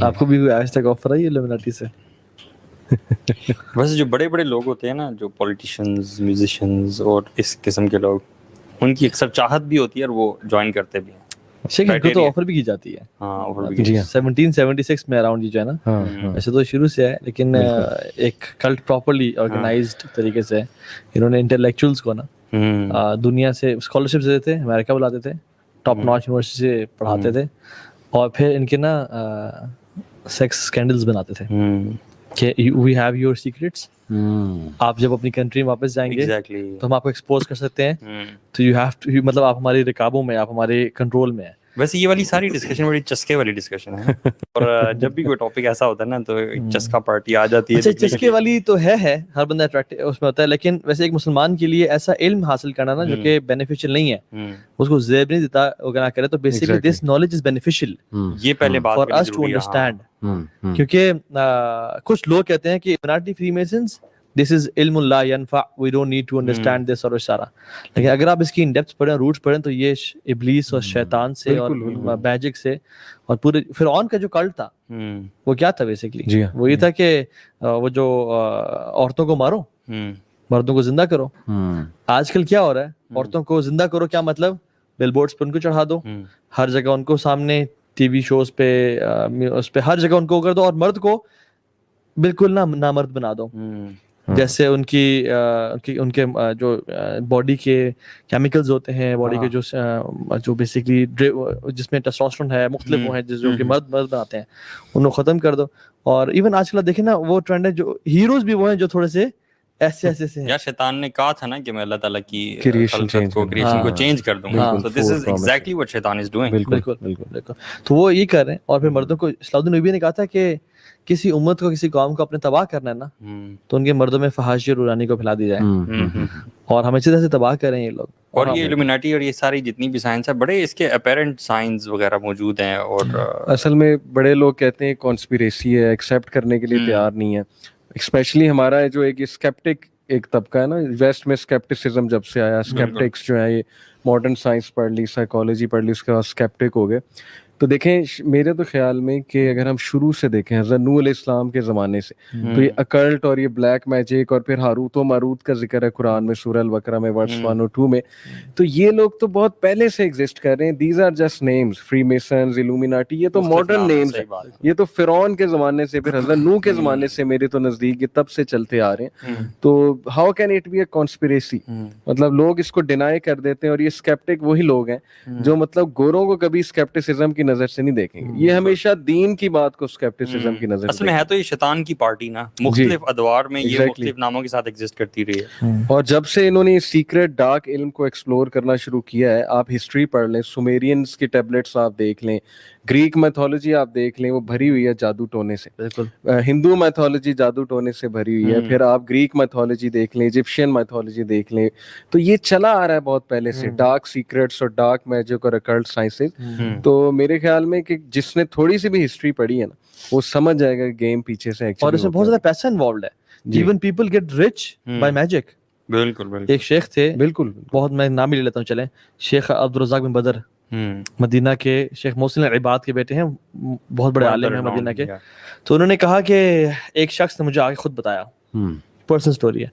آپ کو بھی کوئی آج تک آفر آئی ہے illuminati سے؟ ویسے جو بڑے بڑے لوگ ہوتے ہیں نا، جو پولیٹیشنز، میوزیشنز اور اس قسم کے لوگ، ان کی اکثر چاہت بھی ہوتی ہے اور وہ جوائن کرتے بھی ہیں. شیخ ان کو تو آفر بھی کی جاتی ہے. ہاں آفر بھی. 1776 میں اراؤنڈ یہ جو ہے نا، ویسے تو شروع سے ہے لیکن ایک کلٹ پراپرلی آرگنائزڈ طریقے سے انہوں نے انٹلیکچوئلس کو نا دنیا سے اسکالرشپ دیتے تھے، امریکہ بلاتے تھے، ٹاپ ناچ یونیورسٹی سے پڑھاتے تھے، اور پھر ان کے نا سیکس اسکینڈلز بناتے تھے کہ وی ہیو یور سیکریٹس، آپ جب اپنی کنٹری میں واپس جائیں گے تو ہم آپ کو ایکسپوز کر سکتے ہیں، تو یو ہیو ٹو، مطلب آپ ہماری رکابوں میں، آپ ہمارے کنٹرول میں ہیں. ویسے یہ والی ساری ڈسکشن بڑی چسکے والی ڈسکشن ہے، اور جب بھی کوئی ٹاپک ایسا ہوتا ہے نا تو ایک چسکا پارٹی آ جاتی ہے. اچھا چسکے والی تو ہے ہر بندہ اٹریکٹو اس میں ہوتا ہے، لیکن ویسے ایک مسلمان کے لیے ایسا علم حاصل کرنا نا جو کہ بینیفیشل نہیں ہے، اس کو زیب نہیں دیتا اگر نہ کرے، تو basically this knowledge is beneficial یہ پہلے بات فار اس ٹو انڈرسٹینڈ. کیونکہ کچھ لوگ کہتے ہیں کہ illuminati freemasons this is علم لا ینفع، we don't need to understand this اور اشارہ، لیکن اگر آپ اس کی ان ڈیپتھ پڑھیں، روٹس پڑھیں، تو یہ ابلیس اور شیطان سے اور میجک سے، اور پورے فرعون کا جو کلٹ تھا وہ کیا تھا بیسیکلی، وہ یہ تھا کہ وہ جو عورتوں کو مارو، مردوں کو زندہ کرو. آج کل کیا ہو رہا ہے، عورتوں کو زندہ کرو کیا مطلب، بل بورڈز پہ ان کو چڑھا دو، ہر جگہ ان کو سامنے ٹی وی شوز پہ، اس پہ ہر جگہ ان کو کر دو، اور مرد کو بالکل نامرد بنا دو. جیسے ان کے جو باڈی کے کیمیکلز ہوتے ہیں، باڈی کے جو بیسکلی جس میں ٹیسٹوسٹیرون ہے، مختلف وہ ہیں جو کہ مرد بناتے ہیں، ان کو ختم کر دو. اور ایون آج کل دیکھیں نا وہ ٹرینڈ ہے، جو ہیروز بھی وہ ہیں جو تھوڑے سے ایسے سے ہیں. یا شیطان نے کہا تھا نا کہ میں اللہ تعالیٰ کی خلقت کو، کریشن کو چینج کر دوں گا. So this is exactly what شیطان is doing. بالکل. تو وہ یہ کر رہے ہیں. اور پھر مردوں کو اسلام النبی نے کہا تھا کہ کسی امت کو، کسی قوم کو اپنے تباہ کرنا ہے نا، تو ان کے مردوں میں فحاشی اور رورانی کو پھیلا دی جائے، اور ہم اسی طرح سے تباہ کریں یہ لوگ. اور یہ illuminati اور یہ ساری جتنی بھی سائنس ہے، بڑے اس کے اپیرنٹ سائنس وغیرہ موجود ہیں. اور اصل میں بڑے لوگ کہتے ہیں کانسپیریسی ہے، ایکسیپٹ کرنے کے لیے تیار نہیں ہے. اسپیشلی ہمارا جو ایک اسکیپٹک ایک طبقہ ہے نا، ویسٹ میں اسکیپٹسزم جب سے آیا، اسکیپٹکس جو ہے یہ ماڈرن سائنس پڑھ لی، سائیکالوجی پڑھ لی، اس کے بعد اسکیپٹک ہو گئے. تو دیکھیں میرے تو خیال میں کہ اگر ہم شروع سے دیکھیں حضرت نوح علیہ السلام کے زمانے سے، تو یہ اکلٹ اور یہ بلیک میجک، اور پھر ہاروت و ماروت کا ذکر ہے قرآن میں سورہ البقرہ میں ورس 1 اور 2 میں. تو یہ لوگ تو بہت پہلے سے ایگزسٹ کر رہے ہیں. These are just names, freemasons, illuminati، یہ تو ماڈرن نیمز ہیں. یہ تو فرعون کے زمانے سے، پھر حضرت نوح کے زمانے سے میرے تو نزدیک یہ تب سے چلتے آ رہے ہیں. تو how can it be a conspiracy? مطلب لوگ اس کو ڈینائی کر دیتے ہیں. اور یہ اسکیپٹک وہی لوگ ہیں جو مطلب گوروں کو کبھی اسکیپٹسزم کی نظر سے نہیں دیکھیں گے. یہ ہمیشہ دین کی بات کو اسکیپٹسزم کی نظر سے. اصل میں ہے تو یہ شیطان کی پارٹی نا، مختلف ادوار میں یہ مختلف ناموں کے ساتھ ایگزسٹ کرتی رہی ہے. اور جب سے انہوں نے سیکرٹ ڈارک علم کو ایکسپلور کرنا شروع کیا ہے، آپ ہسٹری پڑھ لیں، سومیرینز کی ٹیبلٹس آپ دیکھ لیں، گریک میتھولوجی آپ دیکھ لیں، وہ بھری ہوئی ہے جادو ٹونے سے. ہندو میتھولوجی جادو ٹونے سے بھری ہوئی ہے. پھر آپ گریک میتھولوجی دیکھ لیں، ایجپشین میتھولوجی دیکھ لیں. تو یہ چلا آ رہا ہے بہت پہلے سے، ڈارک سیکرٹس اور ڈارک میجک اور اکلٹ سائنسز. تو میرے خیال میں کہ جس نے تھوڑی سی بھی ہسٹری پڑھی ہے نا، وہ سمجھ جائے گا گیم پیچھے سے ایکچولی. اور اس میں بہت زیادہ پیسہ انوالوڈ ہے. Even people get rich by magic. بالکل. ایک شیخ تھے، بالکل بہت، میں نام ہی لے لیتا ہوں چلیں، شیخ عبدالرزاق بن بدر، مدینہ کے، شیخ محسن العباد کے بیٹے ہیں، بہت بڑے عالم ہیں مدینہ کے. تو انہوں نے کہا کہ ایک شخص نے مجھے آگے خود بتایا، پرسنل سٹوری ہے،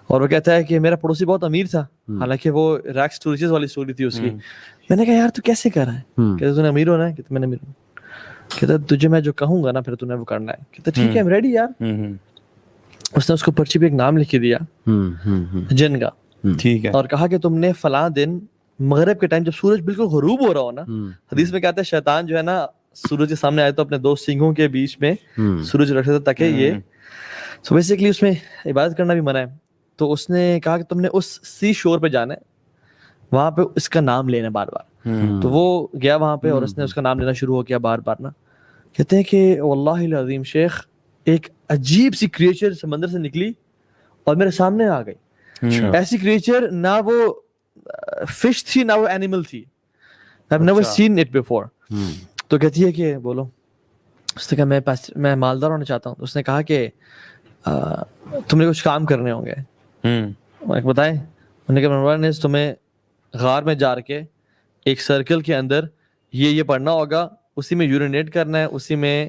اور وہ کہتا ہے کہ میرا پڑوسی بہت امیر تھا، حالانکہ وہ ریکس ٹو ریچز والی سٹوری تھی اس کی. میں نے کہا یار تو کیسے کر رہا ہے؟ کہتا تو نے امیر ہونا ہے؟ کہتا میں نے امیر ہوں. کہتا تجھے میں جو کہوں گا نا پھر تو نے وہ کرنا ہے. کہتا ٹھیک ہے I'm ریڈی یار. اس نے اس کو پرچی پہ ایک نام لکھ دیا جن کا، ٹھیک ہے، اور کہا کہ تم نے فلاں دن مغرب کے ٹائم جب سورج بالکل غروب ہو رہا ہو نا، حدیث میں کہتا ہے شیطان جو ہے نا سورج کے سامنے آئے تو اپنے دو سینگوں کے بیچ میں سورج رکھ دیتا تاکہ یہ سو بیسیکلی اس میں عبادت کرنا بھی منع ہے. تو اس نے کہا کہ تم نے اس سی شور پہ جانا ہے، وہاں پہ اس کا نام لینا بار بار. تو وہ گیا وہاں پہ اور اس نے اس کا نام لینا شروع ہو کیا بار بار نا. کہتے ہیں کہ واللہ العظیم شیخ ایک عجیب سی کریچر سمندر سے نکلی اور میرے سامنے آ گئی. ایسی کریچر نہ وہ فش تھی نہ وہ اینیمل تھی. I've never seen it before. تو کہتی ہے کہ بولو. اس نے کہا میں مالدار ہونا چاہتا ہوں. اس نے کہا کہ تم نے کچھ کام کرنے ہوں گے. بتائیں. انہوں نے کہا نمبر 1 is تمہیں غار میں جا کے ایک سرکل کے اندر یہ پڑھنا ہوگا، اسی میں یورینیٹ کرنا ہے، اسی میں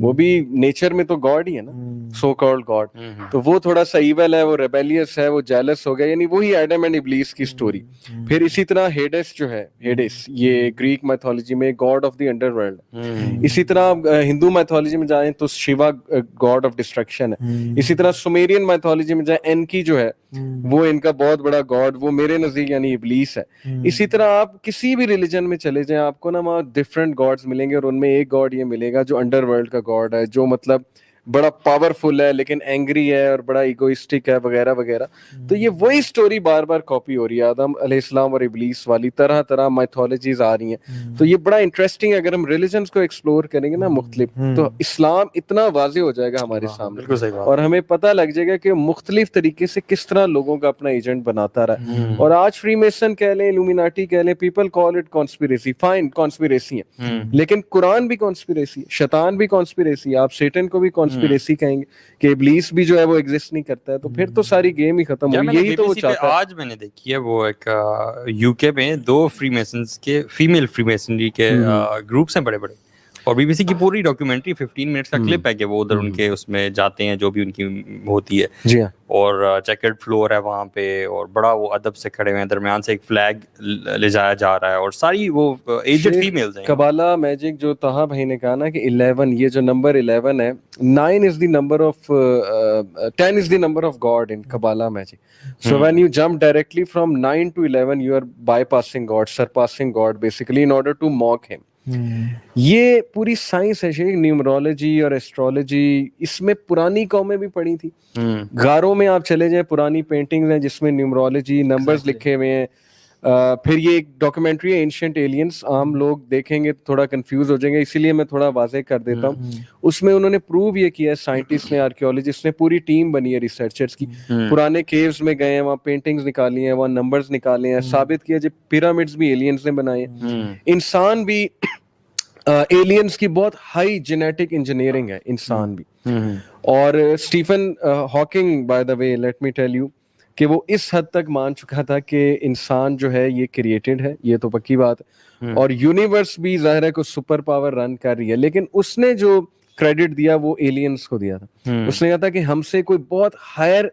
وہ بھی نیچر میں تو گاڈ ہی ہے نا, سو کالڈ گاڈ. تو وہ تھوڑا سا ایول ہے, وہ ریبیلیس ہے, وہ جیلس ہو گیا, یعنی وہی ایڈم اینڈ ابلیس کی سٹوری. پھر اسی طرح ہیڈس جو ہے, ہیڈس یہ گریک میتھولوجی میں God of the under world. اسی طرح ہندو میتھولوجی میں جائیں تو شیوا گاڈ آف ڈسٹرکشن ہے. اسی طرح سومیرین میتھولوجی میں جائیں, انکی جو ہے وہ ان کا بہت بڑا گاڈ, وہ میرے نزدیک یعنی ابلیس ہے. اسی طرح آپ کسی بھی ریلیجن میں چلے جائیں, آپ کو نا وہاں ڈفرینٹ گاڈز ملیں گے, اور ان میں ایک گاڈ یہ ملے گا جو انڈر ورلڈ کا گاڈ ہے, جو مطلب بڑا پاورفل ہے لیکن اینگری ہے اور بڑا ایگوئسٹک ہے وغیرہ وغیرہ. تو یہ وہی سٹوری بار بار کاپی ہو رہی ہے, آدم علیہ السلام اور ابلیس والی طرح طرح میتھولوجیز آ رہی ہیں. تو یہ بڑا انٹرسٹنگ ہے, اگر ہم ریلیجنز کو ایکسپلور کریں گے نا مختلف, تو اسلام اتنا واضح ہو جائے گا ہمارے سامنے, اور ہمیں پتہ لگ جائے گا کہ مختلف طریقے سے کس طرح لوگوں کا اپنا ایجنٹ بناتا رہا. اور آج فری میسن کہہ لیں, الومیناٹی کہہ لیں, people call it conspiracy, fine conspiracy ہے, لیکن قرآن بھی کانسپیریسی ہے, شیطان بھی کانسپیریسی ہے, آپ سیٹن کو بھی کانسپیریسی کہیں گے کہ ابلیس بھی جو ہے وہ ایگزسٹ نہیں کرتا ہے, تو پھر تو ساری گیم ہی ختم ہوئی. یہی تو وہ چاہتا ہے. آج میں نے دیکھی ہے وہ ایک یو کے میں 2 فری میسنز کے, فیمیل فری میسنری کے گروپس ہیں بڑے بڑے, اور بی بی سی کی پوری ڈاکیومنٹری 15 منٹس کا کلپ ہے کہ وہ ادھر ان کے اس میں جاتے ہیں جو بھی ان کی ہوتی ہے. جی ہاں, اور چیکرڈ فلور ہے وہاں پہ, اور بڑا وہ ادب سے کھڑے ہوئے ہیں, درمیان سے ایک فلیگ لے جایا جا رہا ہے, اور ساری وہ ایجڈ فیمیلز ہیں. کبالا میجک جو طہا بھائی نے کہا نا کہ 11, یہ جو نمبر 11 ہے, 9 is the number of 10 is the number of God in Kabbalah magic. So when you jump directly from 9 to 11, you are bypassing God, surpassing God basically in order to mock him. یہ پوری science ہے شیخ, نیومرولوجی اور astrology, اس میں پرانی قومیں بھی پڑھی تھی. غاروں میں آپ چلے جائیں, پرانی پینٹنگز ہیں جس میں نیومرولوجی نمبرز لکھے ہوئے ہیں. پھر یہ ایک ڈاکومنٹری ہے اینشینٹ ایلینس, عام لوگ دیکھیں گے تو تھوڑا کنفیوز ہو جائیں گے, اسی لیے میں تھوڑا واضح کر دیتا ہوں. اس میں انہوں نے پروو یہ کیا ہے, سائنٹسٹ نے, آرکیولوجسٹ نے, پوری ٹیم بنی ہے ریسرچرز کی, پرانے کیوز میں گئے ہیں, وہاں پینٹنگز نکالی ہیں, وہاں نمبرز نکالے ہیں, ثابت کیا جب پیرامڈز بھی ایلینز نے بنائے ہیں. انسان بھی ایلینز کی بہت ہائی جینیٹک انجینئرنگ ہے, انسان بھی. اور Stephen Hawking by the way let me tell you کہ وہ اس حد تک مان چکا تھا کہ انسان جو ہے یہ کریٹڈ ہے, یہ تو پکی بات ہے, اور یونیورس بھی ظاہر ہے کو سپر پاور رن کر رہی ہے, لیکن اس نے جو کریڈٹ دیا وہ ایلینز کو دیا تھا. اس نے کہا تھا کہ ہم سے کوئی بہت ہائر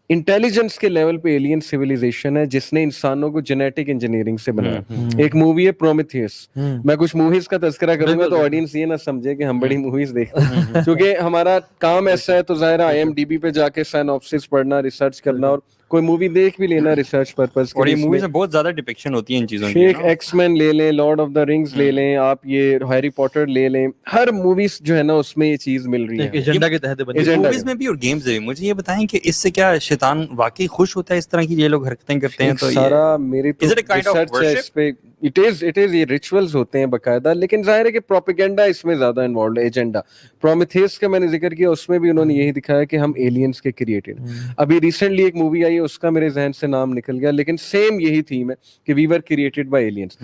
انٹیلیجنس کے لیول پہ ایلین سیویلائزیشن ہے جس نے انسانوں کو جینیٹک انجینئرنگ سے بنایا. ایک مووی ہے پرومیتھیوس, میں کچھ موویز کا تذکرہ کروں گا تو آڈینس یہ نہ سمجھے کہ ہم بڑی موویز دیکھتے ہیں, کیونکہ ہمارا کام ایسا ہے, تو ظاہر ہے IMDb پہ جا کے سائنوپسس پڑھنا, ریسرچ کرنا, اور کوئی مووی دیکھ بھی لینا ریسرچ پرپز کے. اور یہ موویز میں بہت زیادہ ڈپکشن ہوتی ہیں ان چیزوں کی. شیخ ایکس مین لے لیں, لارڈ آف دا رنگز لے لیں, آپ یہ ہیری پوٹر لے لیں, ہر موویز جو ہے نا اس میں یہ چیز مل رہی ہے ایجنڈا کے تحت بنی موویز میں بھی اور گیمز میں بھی. مجھے یہ بتائیں کہ اس سے کیا شیطان واقعی خوش ہوتا ہے اس طرح کی یہ لوگ حرکتیں کرتے ہیں؟ تو سارا میری تو ریسرچ ہے اس پہ, اٹ از یہ ریچولز ہوتے ہیں باقاعدہ, لیکن ظاہر ہے کہ پروپیگنڈا اس میں زیادہ انوالوڈ ہے, ایجنڈا. پرومیتھیس کا میں نے ذکر کیا, اس میں بھی انہوں نے یہی دکھایا کہ ہم ایلینز کے کریٹڈ. ابھی ریسنٹلی ایک مووی آئی ہے, اس کا میرے ذہن سے نام نکل گیا, لیکن سیم یہی تھیم ہے کہ we were created by aliens.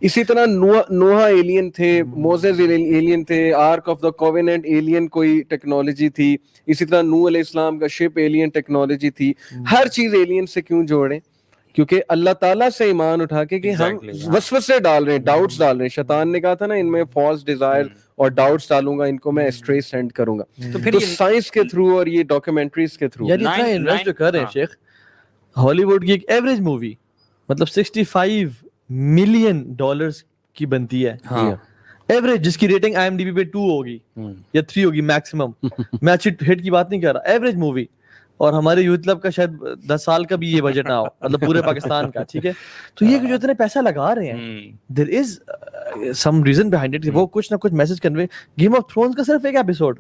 اسی طرح نوح ایلین تھے, موزیز ایلین تھے, ark of the covenant alien کوئی ٹیکنالوجی تھی, اسی طرح نوح علیہ السلام کا شپ ایلین ٹیکنالوجی تھی. ہر چیز ایلین سے کیوں جوڑیں؟ کیونکہ اللہ تعالیٰ سے ایمان اٹھا کے کہ ہم وسوسے ڈال رہے ہیں, ڈاؤٹس ڈال رہے ہیں. شیطان نے کہا تھا نا ان میں فالس ڈیزائر اور ڈاؤٹس ڈالوں گا, ان کو میں اسٹرے سینڈ کروں گا. تو سائنس کے تھرو اور یہ ڈاکیومنٹریز کے تھرو یعنی اتنا انویسٹ جو کر رہے ہیں شیخ, ہالی ووڈ کی ایک ایوریج مووی مطلب $65 ملین کی بنتی ہے ایوریج, جس کی ریٹنگ IMDb پہ 2 ہوگی یا 3 ہوگی میکسیمم. میں اچھی ہٹ کی بات نہیں کر رہا, ایوریج مووی. اور ہمارے یوتھ کلب کا شاید 10 سال کا بھی یہ بجٹ نہ ہو, مطلب پورے پاکستان کا, ٹھیک ہے. تو یہ جو اتنے پیسہ لگا رہے ہیں, دیر از سم ریزن بیہائنڈ اٹ, وہ کچھ نہ کچھ message convey. Game of Thrones کا صرف ایک ایپیسوڈ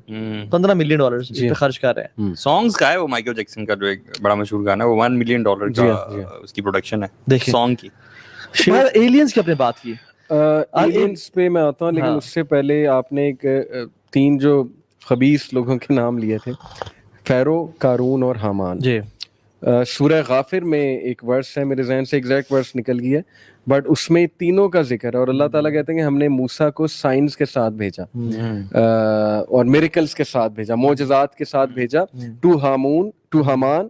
$15 ملین پہ خرچ کر رہے ہیں. سانگز کا ہے وہ مائیکل جیکسن کا جو ایک بڑا مشہور گانا ہے, وہ $1 ملین کا اس کی پروڈکشن ہے سانگ کی. ایلینز کی اپنے بات کی, ایلینز پہ میں آتا ہوں, لیکن اس سے پہلے آپ نے ایک 3 جو خبیث لوگوں کے نام لیے تھے, فیرو, قارون اور حامان. جی سورہ غافر میں ایک ورس ہے, میرے ذہن سے ایگزیکٹ ورس نکل گیا ہے, بٹ اس میں تینوں کا ذکر ہے. اور اللہ تعالیٰ کہتے ہیں کہ ہم نے موسیٰ کو سائنس کے ساتھ بھیجا اور میریکلز کے ساتھ بھیجا, معجزات کے ساتھ بھیجا, ٹو حامان,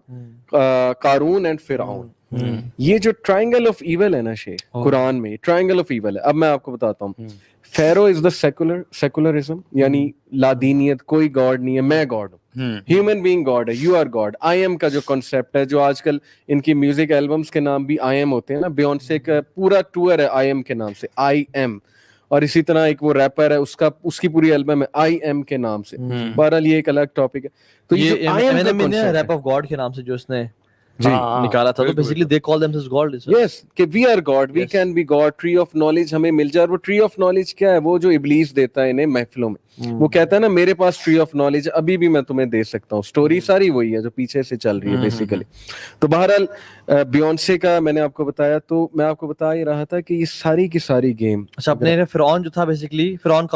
قارون اینڈ فرعون. یہ جو ٹرائنگل آف ایول ہے نا شیخ قرآن میں ٹرائنگل آف ایول ہے. اب میں آپ کو بتاتا ہوں. فیرو از دا سیکولرزم, یعنی لادینیت, کوئی گاڈ نہیں ہے, میں گاڈ ہوں, ہیومن بینگ گاڈ ہے, you are God. I am کا جو کانسیپٹ ہے, جو آج کل ان کی میوزک البمس کے نام بھی آئی ایم ہوتے ہیں نا, بیونسے کا پورا ٹور ہے آئی ایم کے نام سے, آئی ایم. اور اسی طرح ایک وہ ریپر ہے, اس کی پوری البم ہے آئی ایم کے نام سے. بہرحال یہ ایک الگ ٹاپک ہے. تو یہ ریپ آف گاڈ کے نام سے جو اس نے نکالا تھا, تو basically they call themselves god. Yes کہ we are god, we can be god. Tree of knowledge ہمیں مل جائے. اور وہ ٹری آف نالج کیا ہے؟ وہ جو ابلیس دیتا ہے انہیں محفلوں میں, وہ کہتا ہے نا میرے پاس ٹری آف نالج ابھی بھی میں تمہیں دے سکتا ہوں. اسٹوری ساری وہی ہے جو پیچھے سے چل رہی ہے بیسیکلی. تو بہرحال بیونسے کا میں نے آپ کو بتایا, تو میں آپ کو بتا ہی رہا تھا کہ یہ ساری کی ساری گیم. اچھا, اپنے فرعون جو تھا بیسیکلی, فرعون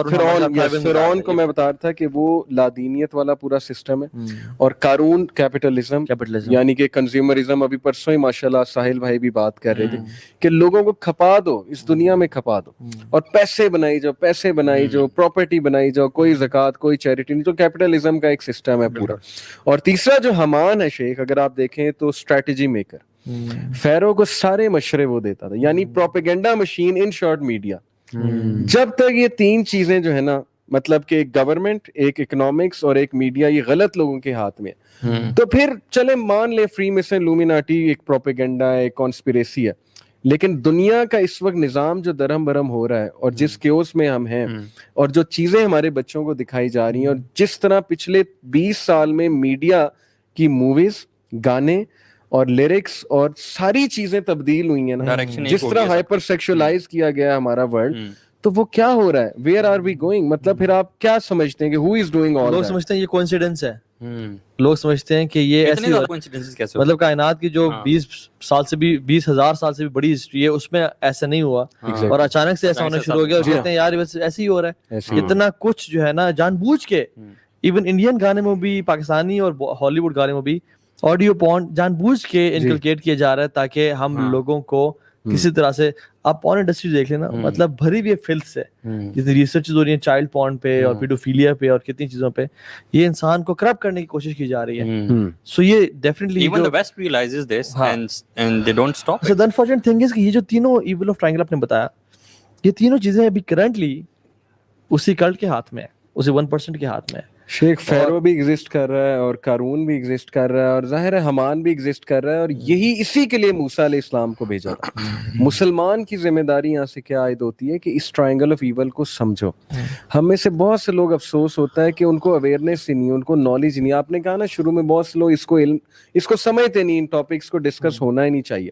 کو میں بتا رہا تھا کہ وہ لادینیت والا پورا سسٹم ہے, اور قارون کیپٹلزم, یعنی کہ کنزیومرزم. ابھی پرسوں ہی ماشاءاللہ ساحل بھائی بھی بات کر رہے تھے کہ لوگوں کو کھپا دو, اس دنیا میں کھپا دو, اور پیسے بنائی جاؤ, پیسے بنائی جاؤ, پراپرٹی بنائی جاؤ, کوئی زکوٰۃ, کوئی چیریٹی نہیں. تو کیپٹلزم کا ایک سسٹم ہے پورا. اور تیسرا جو حمان ہے شیخ, اگر آپ دیکھیں تو اسٹریٹجی میکر. فیرو کو سارے مشورے وہ دیتا تھا, یعنی propaganda machine, in short media. جب تک یہ تین چیزیں جو ہے نا, مطلب کہ ایک گورنمنٹ, ایک اکنامکس اور ایک میڈیا, یہ غلط لوگوں کے ہاتھ میں ہے, تو پھر چلے مان لے فری میسن, لومیناٹی ایک پروپیگنڈا ہے, ایک کانسپیریسی ہے. لیکن دنیا کا اس وقت نظام جو درہم برہم ہو رہا ہے, اور جس کیوس میں ہم ہیں, اور جو چیزیں ہمارے بچوں کو دکھائی جا رہی ہیں, اور جس طرح پچھلے 20 سال میں میڈیا کی موویز, گانے اور لیرکس اور ساری چیزیں تبدیل ہوئی ہیں نا, جس طرح ہائپر سیکشولائز کیا گیا ہے ہمارا ورلڈ, تو وہ کیا ہو رہا ہے؟ Where are we going? مطلب پھر آپ کیا سمجھتے ہیں کہ ہو از ڈوئنگ آل؟ لوگ سمجھتے ہیں یہ کوئنسیڈنس ہے, لوگ سمجھتے ہیں کہ یہ ایسی, مطلب کائنات کی جو 20,000 سال سے بھی بڑی ہسٹری ہے, اس میں ایسا نہیں ہوا, اور اچانک سے ایسا ہونا شروع ہو گیا, اور کہتے ہیں یار بس ایسے ہی ہو رہا ہے. اتنا کچھ جو ہے نا جان بوجھ کے, ایون انڈین گانے میں بھی, پاکستانی اور ہالی ووڈ گانے میں بھی آڈیو پورن جان بوجھ کے انکلکیٹ کیا جا رہا ہے, تاکہ ہم لوگوں کو کسی طرح سے, آپ پورن انڈسٹری دیکھ لینا, مطلب بھری ہوئی فلتھ سے, جتنی ریسرچ ہو رہی ہیں چائلڈ پورن پہ اور پیڈوفیلیا پہ اور کتنی چیزوں پہ, یہ انسان کو کرپٹ کرنے کی کوشش کی جا رہی ہے. سو یہ definitely even the West realises this and they don't stop. So the unfortunate thing is کہ یہ جو تینوں ایول آف ٹرائنگل آپ نے بتایا, یہ تینوں چیزیں ابھی کرنٹلی اسی کلٹ کے ہاتھ میں ہے, اسی 1% کے ہاتھ میں ہے. شیخ فیرو بھی ایگزسٹ کر رہا ہے, اور قارون بھی ایگزسٹ کر رہا ہے, اور ظاہر ہے حمان بھی ایگزسٹ کر رہا ہے, اور یہی اسی کے لیے موسیٰ علیہ السلام کو بھیجا تھا. مسلمان کی ذمہ داری یہاں سے کیا عائد ہوتی ہے کہ اس ٹرائنگل آف ایول کو سمجھو. ہم میں سے بہت سے لوگ افسوس ہوتا ہے کہ ان کو اویئرنیس ہی نہیں, ان کو نالج نہیں. آپ نے کہا نا شروع میں, بہت سے لوگ اس کو سمجھتے نہیں, ان ٹاپکس کو ڈسکس ہونا ہی نہیں چاہیے.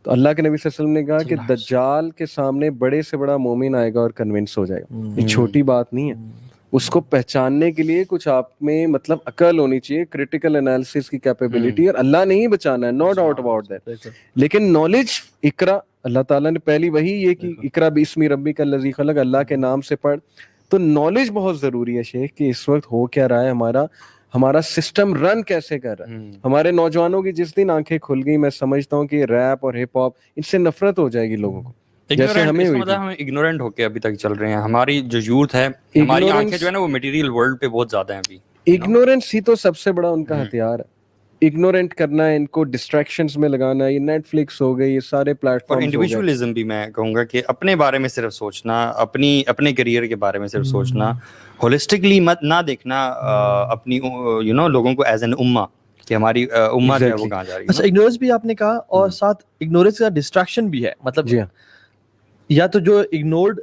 تو اللہ کے نبی صلی اللہ علیہ وسلم نے کہا کہ دجال کے سامنے بڑے سے بڑا مومن آئے گا اور کنونس ہو جائے گا. یہ چھوٹی بات نہیں ہے. اس کو پہچاننے کے لیے کچھ آپ میں مطلب عقل ہونی چاہیے, کریٹیکل انالیسس کی کیپیبلٹی, اور اللہ نے ہی بچانا ہے, نو ڈاؤٹ اباؤٹ دیٹ. لیکن نالج, اقرا, اللہ تعالیٰ نے پہلی وہی یہ کہ اقرا باسم ربک الذی خلق, اللہ کے نام سے پڑھ. تو نالج بہت ضروری ہے شیخ, کہ اس وقت ہو کیا رہا ہے, ہمارا سسٹم رن کیسے کر رہا ہے. ہمارے نوجوانوں کی جس دن آنکھیں کھل گئی, میں سمجھتا ہوں کہ ریپ اور ہپ ہاپ, ان سے نفرت ہو جائے گی لوگوں کو, جیسے ہمیں ہوئی. ہم اگنورنٹ ہو کے ابھی تک چل رہے ہیں. ہماری جو یوتھ ہے, ہماری آنکھیں جو ہے نا وہ میٹیریل ورلڈ پہ بہت زیادہ ہیں ابھی. اگنورینس ہی تو سب سے بڑا ان کا ہتھیار ہے. اگنورینٹ کرنا ہے, ان کو ڈسٹریکشنز میں لگانا ہے. یہ نیٹ فلکس ہو گئی, یہ سارے پلیٹ فارم. اور انڈیویجولزم بھی میں کہوں گا کہ اپنے بارے میں صرف سوچنا, اپنے کریئر کے بارے میں صرف سوچنا, ہولسٹکلی مت نہ دیکھنا اپنی لوگوں کو ایز این امہ, کہ ہماری امہ جو ہے وہ کہاں جا رہی ہے. اچھا, اگنورینس بھی آپ نے کہا, اور ساتھ اگنورینس کا ڈسٹریکشن بھی ہے. مطلب یا تو جو اگنورڈ,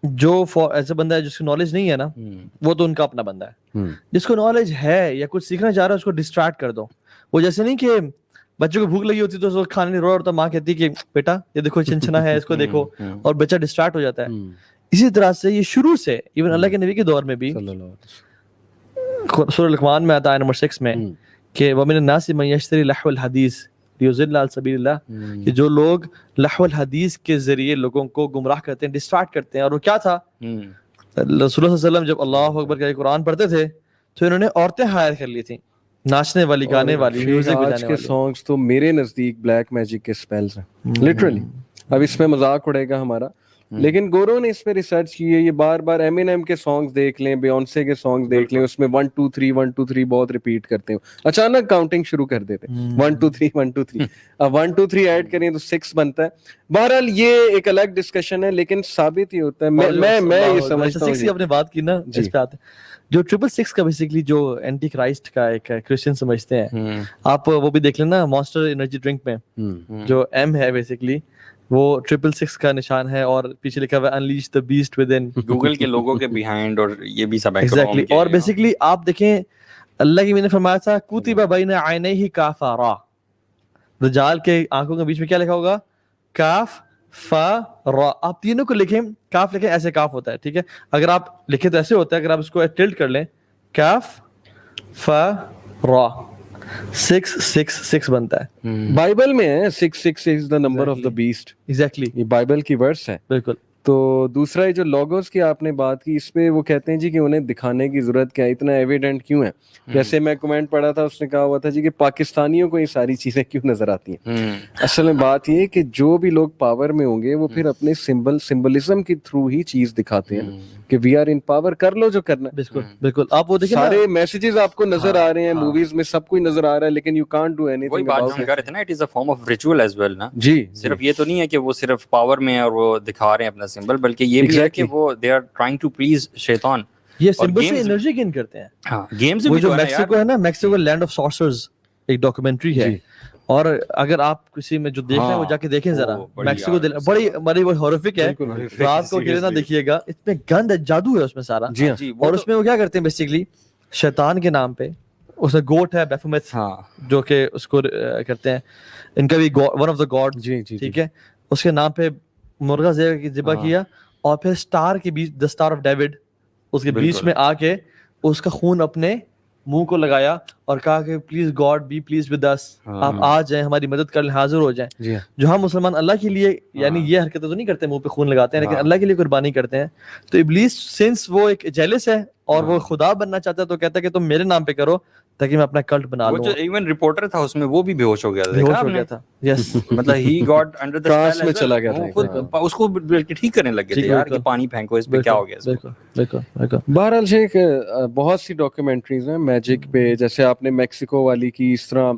جو ایسا بندہ ہے جس کو نالج نہیں ہے نا, وہ تو ان کا اپنا بندہ ہے. جس کو نالج ہے یا کچھ سیکھنا چاہ رہا ہے, اس کو ڈسٹریکٹ کر دو. وہ جیسے نہیں کہ بچوں کو بھوک لگی ہوتی تو کھانے نہیں رو رہا ہوتا, ماں کہتی کہ بیٹا یہ دیکھو چنچنا ہے, اس کو دیکھو, اور بچہ ڈسٹریکٹ ہو جاتا ہے. اسی طرح سے یہ شروع سے ایون اللہ کے نبی کے دور میں بھی سورہ لقمان میں آتا ہے نمبر 6 میں کہ وَمِنَ النَّاسِ مَن يَشْتَرِي لَهْوَ الْحَدِيثِ لِيُضِلَّ عَن سَبِيلِ اللَّهِ, کہ جو لوگ لہو الحدیث کے ذریعے لوگوں کو گمراہ کرتے ہیں, ڈسٹریکٹ کرتے ہیں. اور وہ کیا تھا, رسول اللہ صلی اللہ علیہ وسلم جب اللہ اکبر کا قرآن پڑھتے تھے تو انہوں نے عورتیں ہائر کر لی تھیں, ناچنے والی, گانے والی, میوزک بجانے والی. سانگز تو میرے نزدیک بلیک میجک کے سپیلز ہیں لٹرلی. اب اس میں مذاق اڑے گا ہمارا, لیکن گورو نے اس پہ ریسرچ کی ہے, یہ بار بار ایمینیم کے سانگز دیکھ لیں, بیونسے کے سانگز دیکھ لیں, اس میں 1 2 3 1 2 3 بہت ریپیٹ کرتے ہیں, اچانک کاؤنٹنگ شروع کر دیتے ہیں 1 2 3 1 2 3, اب 1 2 3 ایڈ کریں تو 6 بنتا ہے. بہرحال یہ ایک الگ ڈسکشن ہے, لیکن ثابت یہ ہوتا ہے, میں یہ سمجھتا ہوں, 6 کی آپ نے بات کی نا, اس پہ آتے ہیں جو 666 کا بیسیکلی جو اینٹی کرائسٹ کا ایک کرسچن سمجھتے ہیں, آپ وہ بھی دیکھ لینا مانسٹر انرجی ڈرنک میں جو ایم ہے بیسیکلی وہ 666 کا نشان ہے, اور پیچھے لکھا ہوا ہے unleash the best with in, Google کے لوگوں کے بیہائنڈ, اور یہ بھی سب ایگزیکٹلی. اور بیسیکلی آپ دیکھیں اللہ کی میں نے فرمایا تھا کتب بین عینیہ کافرا, دجال کے آنکھوں کے بیچ میں کیا لکھا ہوگا, کاف فا را. آپ تینوں کو لکھیں, کاف لکھیں ایسے کاف ہوتا ہے, ٹھیک ہے, اگر آپ لکھیں تو ایسے ہوتا ہے, اگر آپ اس کو ٹلٹ کر لیں کاف فا را 666 بنتا ہے. بائبل میں ہے 666 the number of the beast, exactly یہ بائبل کی ورس ہے. بالکل. تو دوسرا یہ جو لوگوز کی آپ نے بات کی, اس پہ وہ کہتے ہیں جی کہ انہیں دکھانے کی ضرورت کیا ہے, اتنا ایویڈنٹ کیوں ہے. جیسے میں کمنٹ پڑھا تھا, اس نے کہا ہوا تھا جی کہ پاکستانیوں کو یہ ساری چیزیں کیوں نظر آتی ہیں. اصل میں بات یہ ہے کہ جو بھی لوگ پاور میں ہوں گے وہ پھر اپنے سمبلزم کے تھرو ہی چیز دکھاتے ہیں کہ وی آر ان پاور, کر لو جو کرنا. بالکل بالکل. آپ وہ دیکھیں سارے میسیجز آپ کو نظر آ رہے ہیں موویز میں, سب کچھ نظر آ رہا ہے, لیکن یو کانٹ ڈو اینی وہی تھنگ بات اباؤٹ ہم کر رہے تھے نا, it is a form of ritual as well نا. جی, صرف یہ تو نہیں ہے کہ وہ صرف پاور میں اور وہ دکھا رہے ہیں اپنا سمبل, بلکہ یہ بھی ہے کہ وہ they are trying to please شیطان. یہ سمبل سے انرجی گین کرتے ہیں. ہاں, گیمز وہ بھی جو میکسیکو ہے نا, میکسیکو لینڈ آف سارسرز ایک ڈاکومنٹری ہے, اور اگر آپ کسی میں جو دیکھ رہے ہیں وہ جا کے دیکھیں ذرا, میکسیکو بڑی ہارفک ہے, رات کو اکیلے نہ دیکھیے گا, اتنے گند ہے, جادو ہے اس میں سارا. اور اس میں وہ کیا کرتے ہیں بیسیکلی شیطان کے نام پہ, اس میں گوٹ ہے بیفومیت جو کہ اس کو کرتے ہیں, ان کا بھی ون آف دا گاڈ, ٹھیک ہے, اس کے نام پہ مرغا ذبح کیا, اور پھر اسٹار کے بیچ, دا اسٹار آف ڈیوڈ, اس کے بیچ میں آ کے اس کا خون اپنے منہ کو لگایا اور کہا کہ please God be pleased with us, آپ آ جائیں ہماری مدد کر لیں, حاضر ہو جائیں. جو ہم مسلمان اللہ کے لیے یعنی یہ حرکتیں تو نہیں کرتے, منہ پہ خون لگاتے ہیں, لیکن اللہ کے لیے قربانی کرتے ہیں. تو ابلیس سنس وہ ایک جیلس ہے اور وہ خدا بننا چاہتا ہے, تو کہتا ہے کہ تم میرے نام پہ کرو تاکہ میں اپنا کلٹ بنا لوں. وہ جو ایون رپورٹر تھا اس میں وہ بھی بے ہوش ہو گیا تھا, بیہوش ہو گیا تھا. یس, مطلب he got under the trance میں چلا گیا تھا, اس کو بلکہ ٹھیک کرنے لگ گئے تھے یار کہ پانی پھینکو, اس پہ کیا ہو گیا. بالکل. بہرحال شیخ بہت سی ڈاکیومنٹریز ہیں میجک پہ, جیسے آپ نے میکسیکو والی کی, اس طرح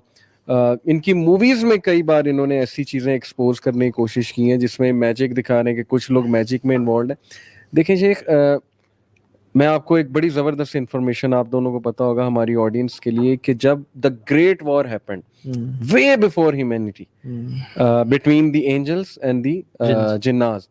ان کی موویز میں کئی بار انہوں نے ایسی چیزیں ایکسپوز کرنے کی کوشش کی ہیں جس میں میجک دکھا رہے ہیں کہ کچھ لوگ میجک میں انوالوڈ ہیں. دیکھیں شیخ, میں آپ کو ایک بڑی زبردست انفارمیشن آپ دونوں کو پتا ہوگا ہماری آڈینس کے لیے, کہ جب the great war happened way before humanity between the angels and the jinns,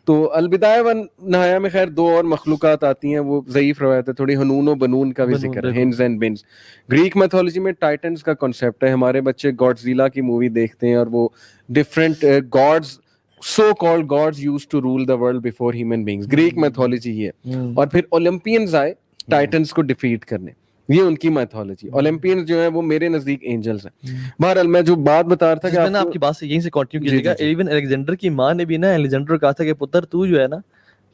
تو البدایہ و نہایہ میں خیر 2 اور مخلوقات آتی ہیں, وہ ضعیف روایت ہے تھوڑی, حنون و بنون کا بھی ذکر ہے, ہنز اینڈ بنز. گریک میتھولوجی میں ٹائٹنز کا کنسیپٹ ہے. ہمارے بچے گاڈزیلا کی مووی دیکھتے ہیں اور وہ different God's, so called gods used to rule the world before human beings. Greek mythology یہ ہے. اور پھر اولمپینز آئے ٹائٹنز کو ڈیفیٹ کرنے, یہ ان کی میتھولوجی. اولمپینز جو ہیں وہ میرے نزدیک اینجلز ہیں. بہرحال میں جو بات بتا رہا تھا کہ آپ کی بات سے یہیں سے کنٹینیو کیجیے گا, ایون الیگزینڈر کی ماں نے بھی نا الیگزینڈر کو کہا تھا کہ پتر تو جو ہے نا,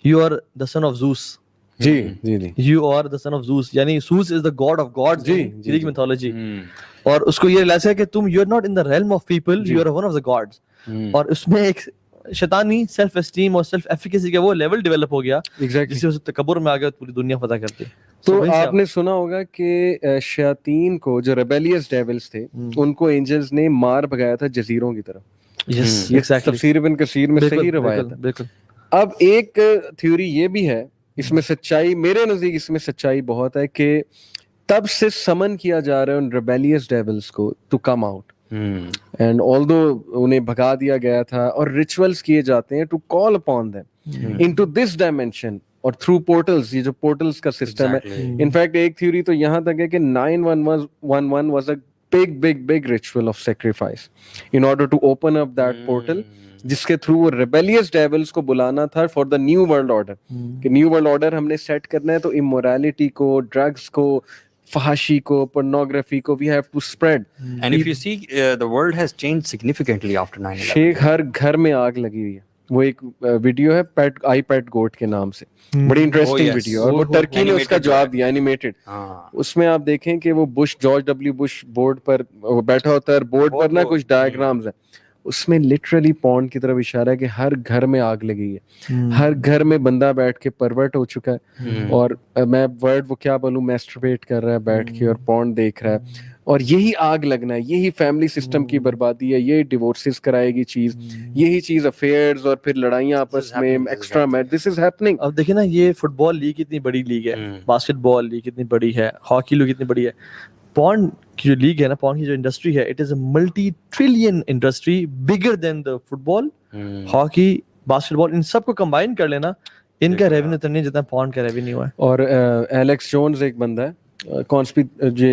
you are the son of Zeus. You are the son of Zeus, یعنی Zeus is the god of gods in Greek mythology. اور اس کو یہ ریلائز ہے کہ تم you are not in the realm of people, you are one of the gods. اور اس میں ایک شیطانی سیلف اسٹیم اور سیلف ایفیکیسی کا وہ لیول ڈیولپ ہو گیا جس سے تکبر میں آ گیا, پوری دنیا فتح کرتے. تو آپ نے سنا ہوگا کہ شیاطین کو, جو ریبیلیس ڈیولز تھے, ان کو اینجلز نے مار بھگایا تھا جزیروں کی طرف. تفسیر ابن کثیر میں صحیح روایت ہے. اب ایک تھیوری یہ بھی ہے, اس میں سچائی, میرے نزدیک اس میں سچائی بہت ہے, کہ تب سے سمن کیا جا رہا ہے ان ریبیلیس ڈیولز کو to come out, and although انہیں بھگا دیا گیا تھا, اور ریچولز کیے جاتے ہیں to call upon them into this dimension, اور تھرو پورٹلز, یہ جو پورٹلز کا سسٹم ہے. انفیکٹ ایک تھیوری تو یہاں تک ہے کہ 911 was a big ritual of sacrifice in order to open up that portal, جس کے تھرو وہ ریبیلیس ڈیولز کو بلانا تھا for the new world order, کہ نیو ورلڈ آرڈر ہم نے سیٹ کرنا ہے, تو امورالٹی کو, ڈرگس کو, فحاشی کو, pornography کو we have to spread. And if you see the world has changed significantly after 9/11. شیخ ہر گھر میں آگ لگی ہوئی ہے. وہ ایک ویڈیو ہے آئی پیٹ گوٹ کے نام سے, بڑی انٹرسٹنگ ویڈیو, اور وہ ٹرکی نے اس کا جواب دیا اینیمیٹڈ. اس میں آپ دیکھیں کہ وہ جارج ڈبلیو بش بورڈ پر بیٹھا ہوتا ہے, بورڈ پر نا کچھ ڈائیگرامز ہیں, اس میں لٹرلی پورن کی طرف اشارہ ہے کہ ہر گھر میں آگ لگی ہے, ہر گھر میں بندہ بیٹھ کے پرورٹ ہو چکا ہے, اور میں ورڈ وہ کیا بولوں, میسٹربیٹ کر رہا ہے بیٹھ کے اور پورن دیکھ رہا ہے, اور یہی آگ لگنا ہے, یہی فیملی سسٹم کی بربادی ہے, یہی ڈیورسز کرائے گی چیز, یہی چیز افیئرز اور پھر لڑائیاں آپس میں extra match, this is happening. اب دیکھیں نا یہ فٹ بال لیگ کتنی بڑی لیگ ہے, باسکٹ بال لیگ کتنی بڑی ہے, ہاکی لیگ کتنی بڑی ہے, پورن کی جو لیگ ہے نا, پورن کی جو انڈسٹری ہے, it is a multi trillion industry, bigger than the football, hockey, basketball, ان سب کو کمبائن کر لینا, ان کا ریونیو اتنا نہیں جتنا پورن کا ریونیو ہے. اور ایلیکس جونز ایک بندہ ہے,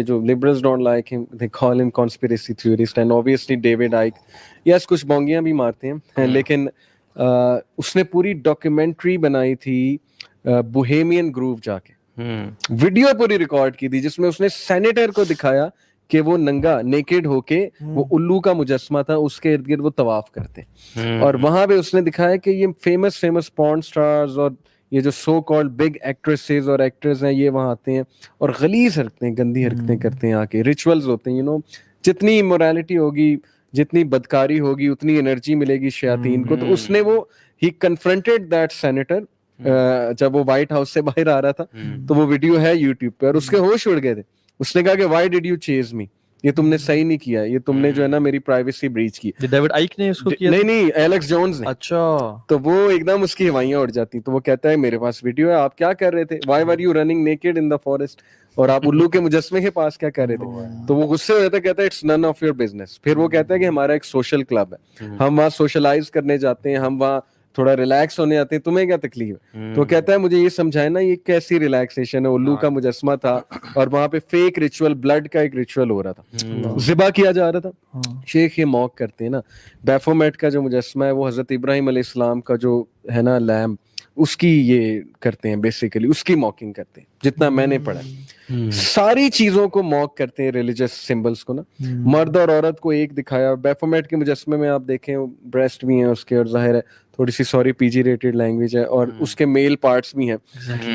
جو liberals don't like him, they call him conspiracy theorist, and obviously David Icke, yes کچھ بونگیاں بھی مارتے ہیں, لیکن اس نے پوری ڈاکیومنٹری بنائی تھی بوہیمین گروو جا کے, ویڈیو پوری ریکارڈ کی تھی جس میں اس نے سینیٹر کو دکھایا کہ وہ ننگا نیکڈ ہو کے, وہ الو کا مجسمہ تھا, اس کے ارد گرد وہ طواف کرتے, اور وہاں پہ اس نے دکھایا کہ یہ فیمس پورن سٹارز اور یہ جو سو کالڈ بگ ایکٹریسز اور ایکٹرز ہیں, یہ وہاں آتے ہیں اور غلیظ حرکتیں, گندی حرکتیں کرتے ہیں, آ کے ریچولز ہوتے ہیں, یو نو, جتنی امورالٹی ہوگی, جتنی بدکاری ہوگی, اتنی انرجی ملے گی شیاطین کو. تو اس نے وہ ہی کنفرنٹڈ دیٹ سینیٹر جب وہ وائٹ ہاؤس سے باہر آ رہا تھا, تو وہ ویڈیو ہے یوٹیوب پہ, اور اس کے ہوش اڑ گئے تھے. اس نے کہا کہ وائی ڈڈ یو چیز می, یہ تم نے صحیح نہیں کیا, یہ تم نے جو ہے نا میری پرائیویسی بریچ کی. ڈیوڈ آئیک نے اس کو کیا؟ نہیں, ایلیکس جونز نے. اچھا. تو وہ ایک دم اس کی ہوائیاں اڑ جاتی. تو وہ کہتا ہے میرے پاس ویڈیو ہے, آپ کیا کر رہے تھے, why were you running naked in the forest, اور آپ الو کے مجسمے کے پاس کیا کر رہے تھے. تو وہ غصے ہو جاتا ہے, کہتا ہے it's none of your business. پھر وہ کہتا ہے کہ ہمارا ایک سوشل کلب ہے, ہم وہاں سوشلائز کرنے جاتے ہیں, ہم وہاں تھوڑا ریلیکس ہونے آتے ہیں, تمہیں کیا تکلیف ہے. تو کہتا ہے مجھے یہ سمجھائے نا یہ کیسی ریلیکسیشن ہے, الو کا مجسمہ تھا اور وہاں پہ فیک ریچول, بلڈ کا ایک ریچول ہو رہا تھا, ذبح کیا جا رہا تھا. شیخ یہ موک کرتے ہیں نا, بیفومیٹ کا جو مجسمہ ہے وہ حضرت ابراہیم علیہ السلام کا جو ہے نا لیمب, اس کی یہ کرتے ہیں بیسیکلی, اس کی موکنگ کرتے ہیں جتنا میں نے پڑھا. ساری چیزوں کو موک کرتے ہیں, ریلیجس سمبلس کو نا, مرد اور عورت کو ایک دکھایا. بیفومیٹ کے مجسمے میں آپ دیکھیں بریسٹ بھی ہیں اس کے, اور ظاہر ہے تھوڑی سی سوری پی جی ریٹڈ لینگویج ہے, اور اس کے میل پارٹس بھی ہیں,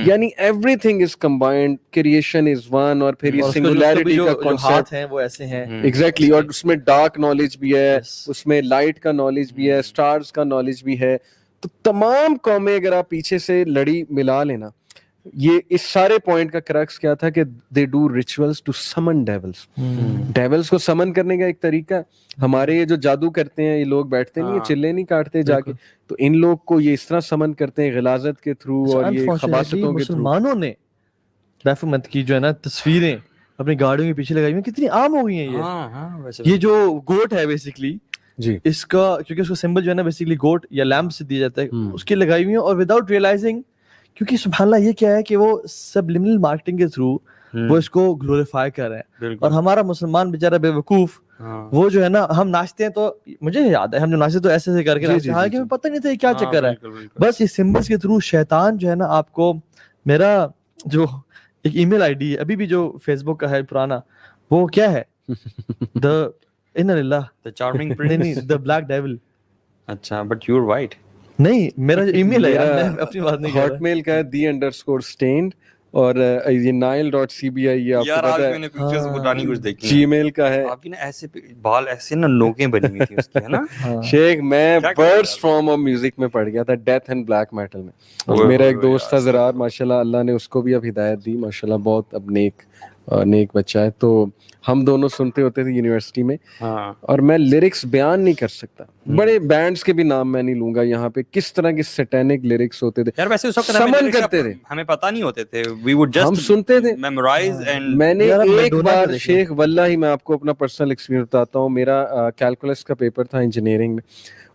یعنی every thing is combined, creation is one, اور پھر یہ سنگولیرٹی کا کانسیپٹ ہے وہ ایسے ہیں ایگزیکٹلی. اور اس میں ڈارک نالج بھی ہے, اس میں لائٹ کا نالج بھی ہے, اسٹارز کا نالج بھی ہے. تو تمام قومیں اگر آپ پیچھے سے لڑی ملا لینا, یہ اس سارے پوائنٹ کا کرکس کیا تھا کہ دے ڈو ریچولز ٹو سمن ڈیولز. ڈیولز کو سمن کرنے کا ایک طریقہ ہے. ہمارے یہ جو جادو کرتے ہیں یہ لوگ بیٹھتے نہیں, چلے نہیں کاٹتے جا کے, تو ان لوگ کو یہ اس طرح سمن کرتے ہیں غلاظت کے تھرو اور یہ خباثتوں کے تھرو. مسلمانوں نے بیفومیٹ کی جو ہے نا تصویریں اپنی گاڑیوں کے پیچھے لگائی ہوئی, کتنی عام ہو گئی ہیں. یہ جو گوٹ ہے بیسیکلی, جی اس کا کیونکہ اس کا سمبل جو ہے نا بیسیکلی گوٹ یا لیمپ سے دیا جاتا ہے, اس کی لگائی ہوئی ہیں, اور وداؤٹ ریئلائزنگ, کیونکہ سبحان اللہ یہ کیا ہے کہ وہ سبلمنل مارکیٹنگ کے تھرو وہ اس کو گلوریفائی کر رہے ہیں. اور ہمارا مسلمان بیچارہ بے وقوف, وہ جو ہے نا, ہم ناچتے ہیں تو مجھے یاد ہے ہم جو ناچتے تو ایسے ایسے کر کے ناچتے ہیں, حالانکہ ہمیں پتہ نہیں تھا یہ کیا چکر ہے. بس یہ سمبلس کے تھرو شیطان جو ہے نا, آپ کو میرا جو ایک ای میل آئی ڈی ہے ابھی بھی جو فیس بک کا ہے پرانا, وہ کیا ہے, دا ان اللہ the charming prince, نہیں دا بلیک ڈیول. اچھا, but you're white. نہیں میرا جو ای میل ہے یار, میں اپنی بات نہیں کر رہا. ہاٹ میل کا ہے _stained, اور یہ nile.cbi, یہ آپ کو پتہ ہے. میں نے پکچرز پرانی کچھ دیکھی. جی میل کا ہے. آپ کی نا ایسے بال ایسے نا نوکیں بنی ہوئی تھی اس کی, ہے نا. شیخ میں برسٹ فرام آف میوزک میں پڑھ گیا تھا, ڈیتھ اینڈ بلیک میٹل میں. میرا ایک دوست تھا زرار, ماشاءاللہ اللہ نے اس کو بھی اب ہدایت دی, ماشاءاللہ بہت اب نیک بچہ ہے. تو ہم دونوں سنتے ہوتے تھے یونیورسٹی میں, اور میں لیرکس بیان نہیں کر سکتا, بڑے بینڈز کے بھی نام میں نہیں لوں گا یہاں پہ, کس طرح کے سیٹینک لیرکس ہوتے تھے. یار ویسے اس وقت سمن کرتے تھے, ہمیں پتہ نہیں ہوتے تھے, we would just ہم سنتے تھے, memorize. and میں نے ایک بار شیخ واللہ میں آپ کو اپنا پرسنل ایکسپیرینس بتاتا ہوں. میرا کیلکولس کا پیپر تھا انجینئرنگ میں,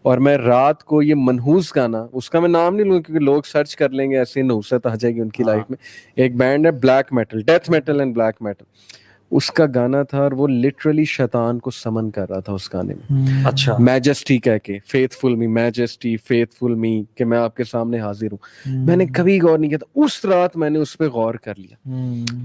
اور میں رات کو یہ منحوس گانا, اس کا میں نام نہیں لوں کیونکہ لوگ سرچ کر لیں گے, ایسے نحوست آ جائے گی ان کی لائف میں. ایک بینڈ ہے black metal, death metal and black metal, اس کا گانا تھا, اور وہ لٹرلی شیطان کو سمن کر رہا تھا اس گانے میں. اچھا, میجسٹی کہہ کے, فیتھفل می, میجسٹی فیتھفل می, کہ میں آپ کے سامنے حاضر ہوں. میں نے کبھی غور نہیں کیا تھا, اس رات میں نے اس پہ غور کر لیا,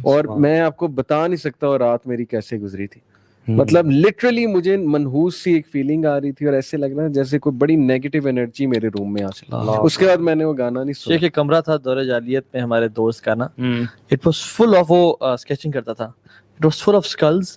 اور میں آپ کو بتا نہیں سکتا وہ رات میری کیسے گزری تھی. مطلب لٹرلی مجھے منحوس سی ایک فیلنگ آ رہی تھی, اور ایسے لگ رہا جیسے کوئی بڑی نیگیٹو انرجی میرے روم میں آ چلی. اس کے بعد میں نے وہ گانا نہیں سنا. ایک کمرہ تھا دور جاہلیت میں ہمارے دوست کا نا, اٹ واز فل آف, وہ اسکیچنگ کرتا تھا, it was full of skills,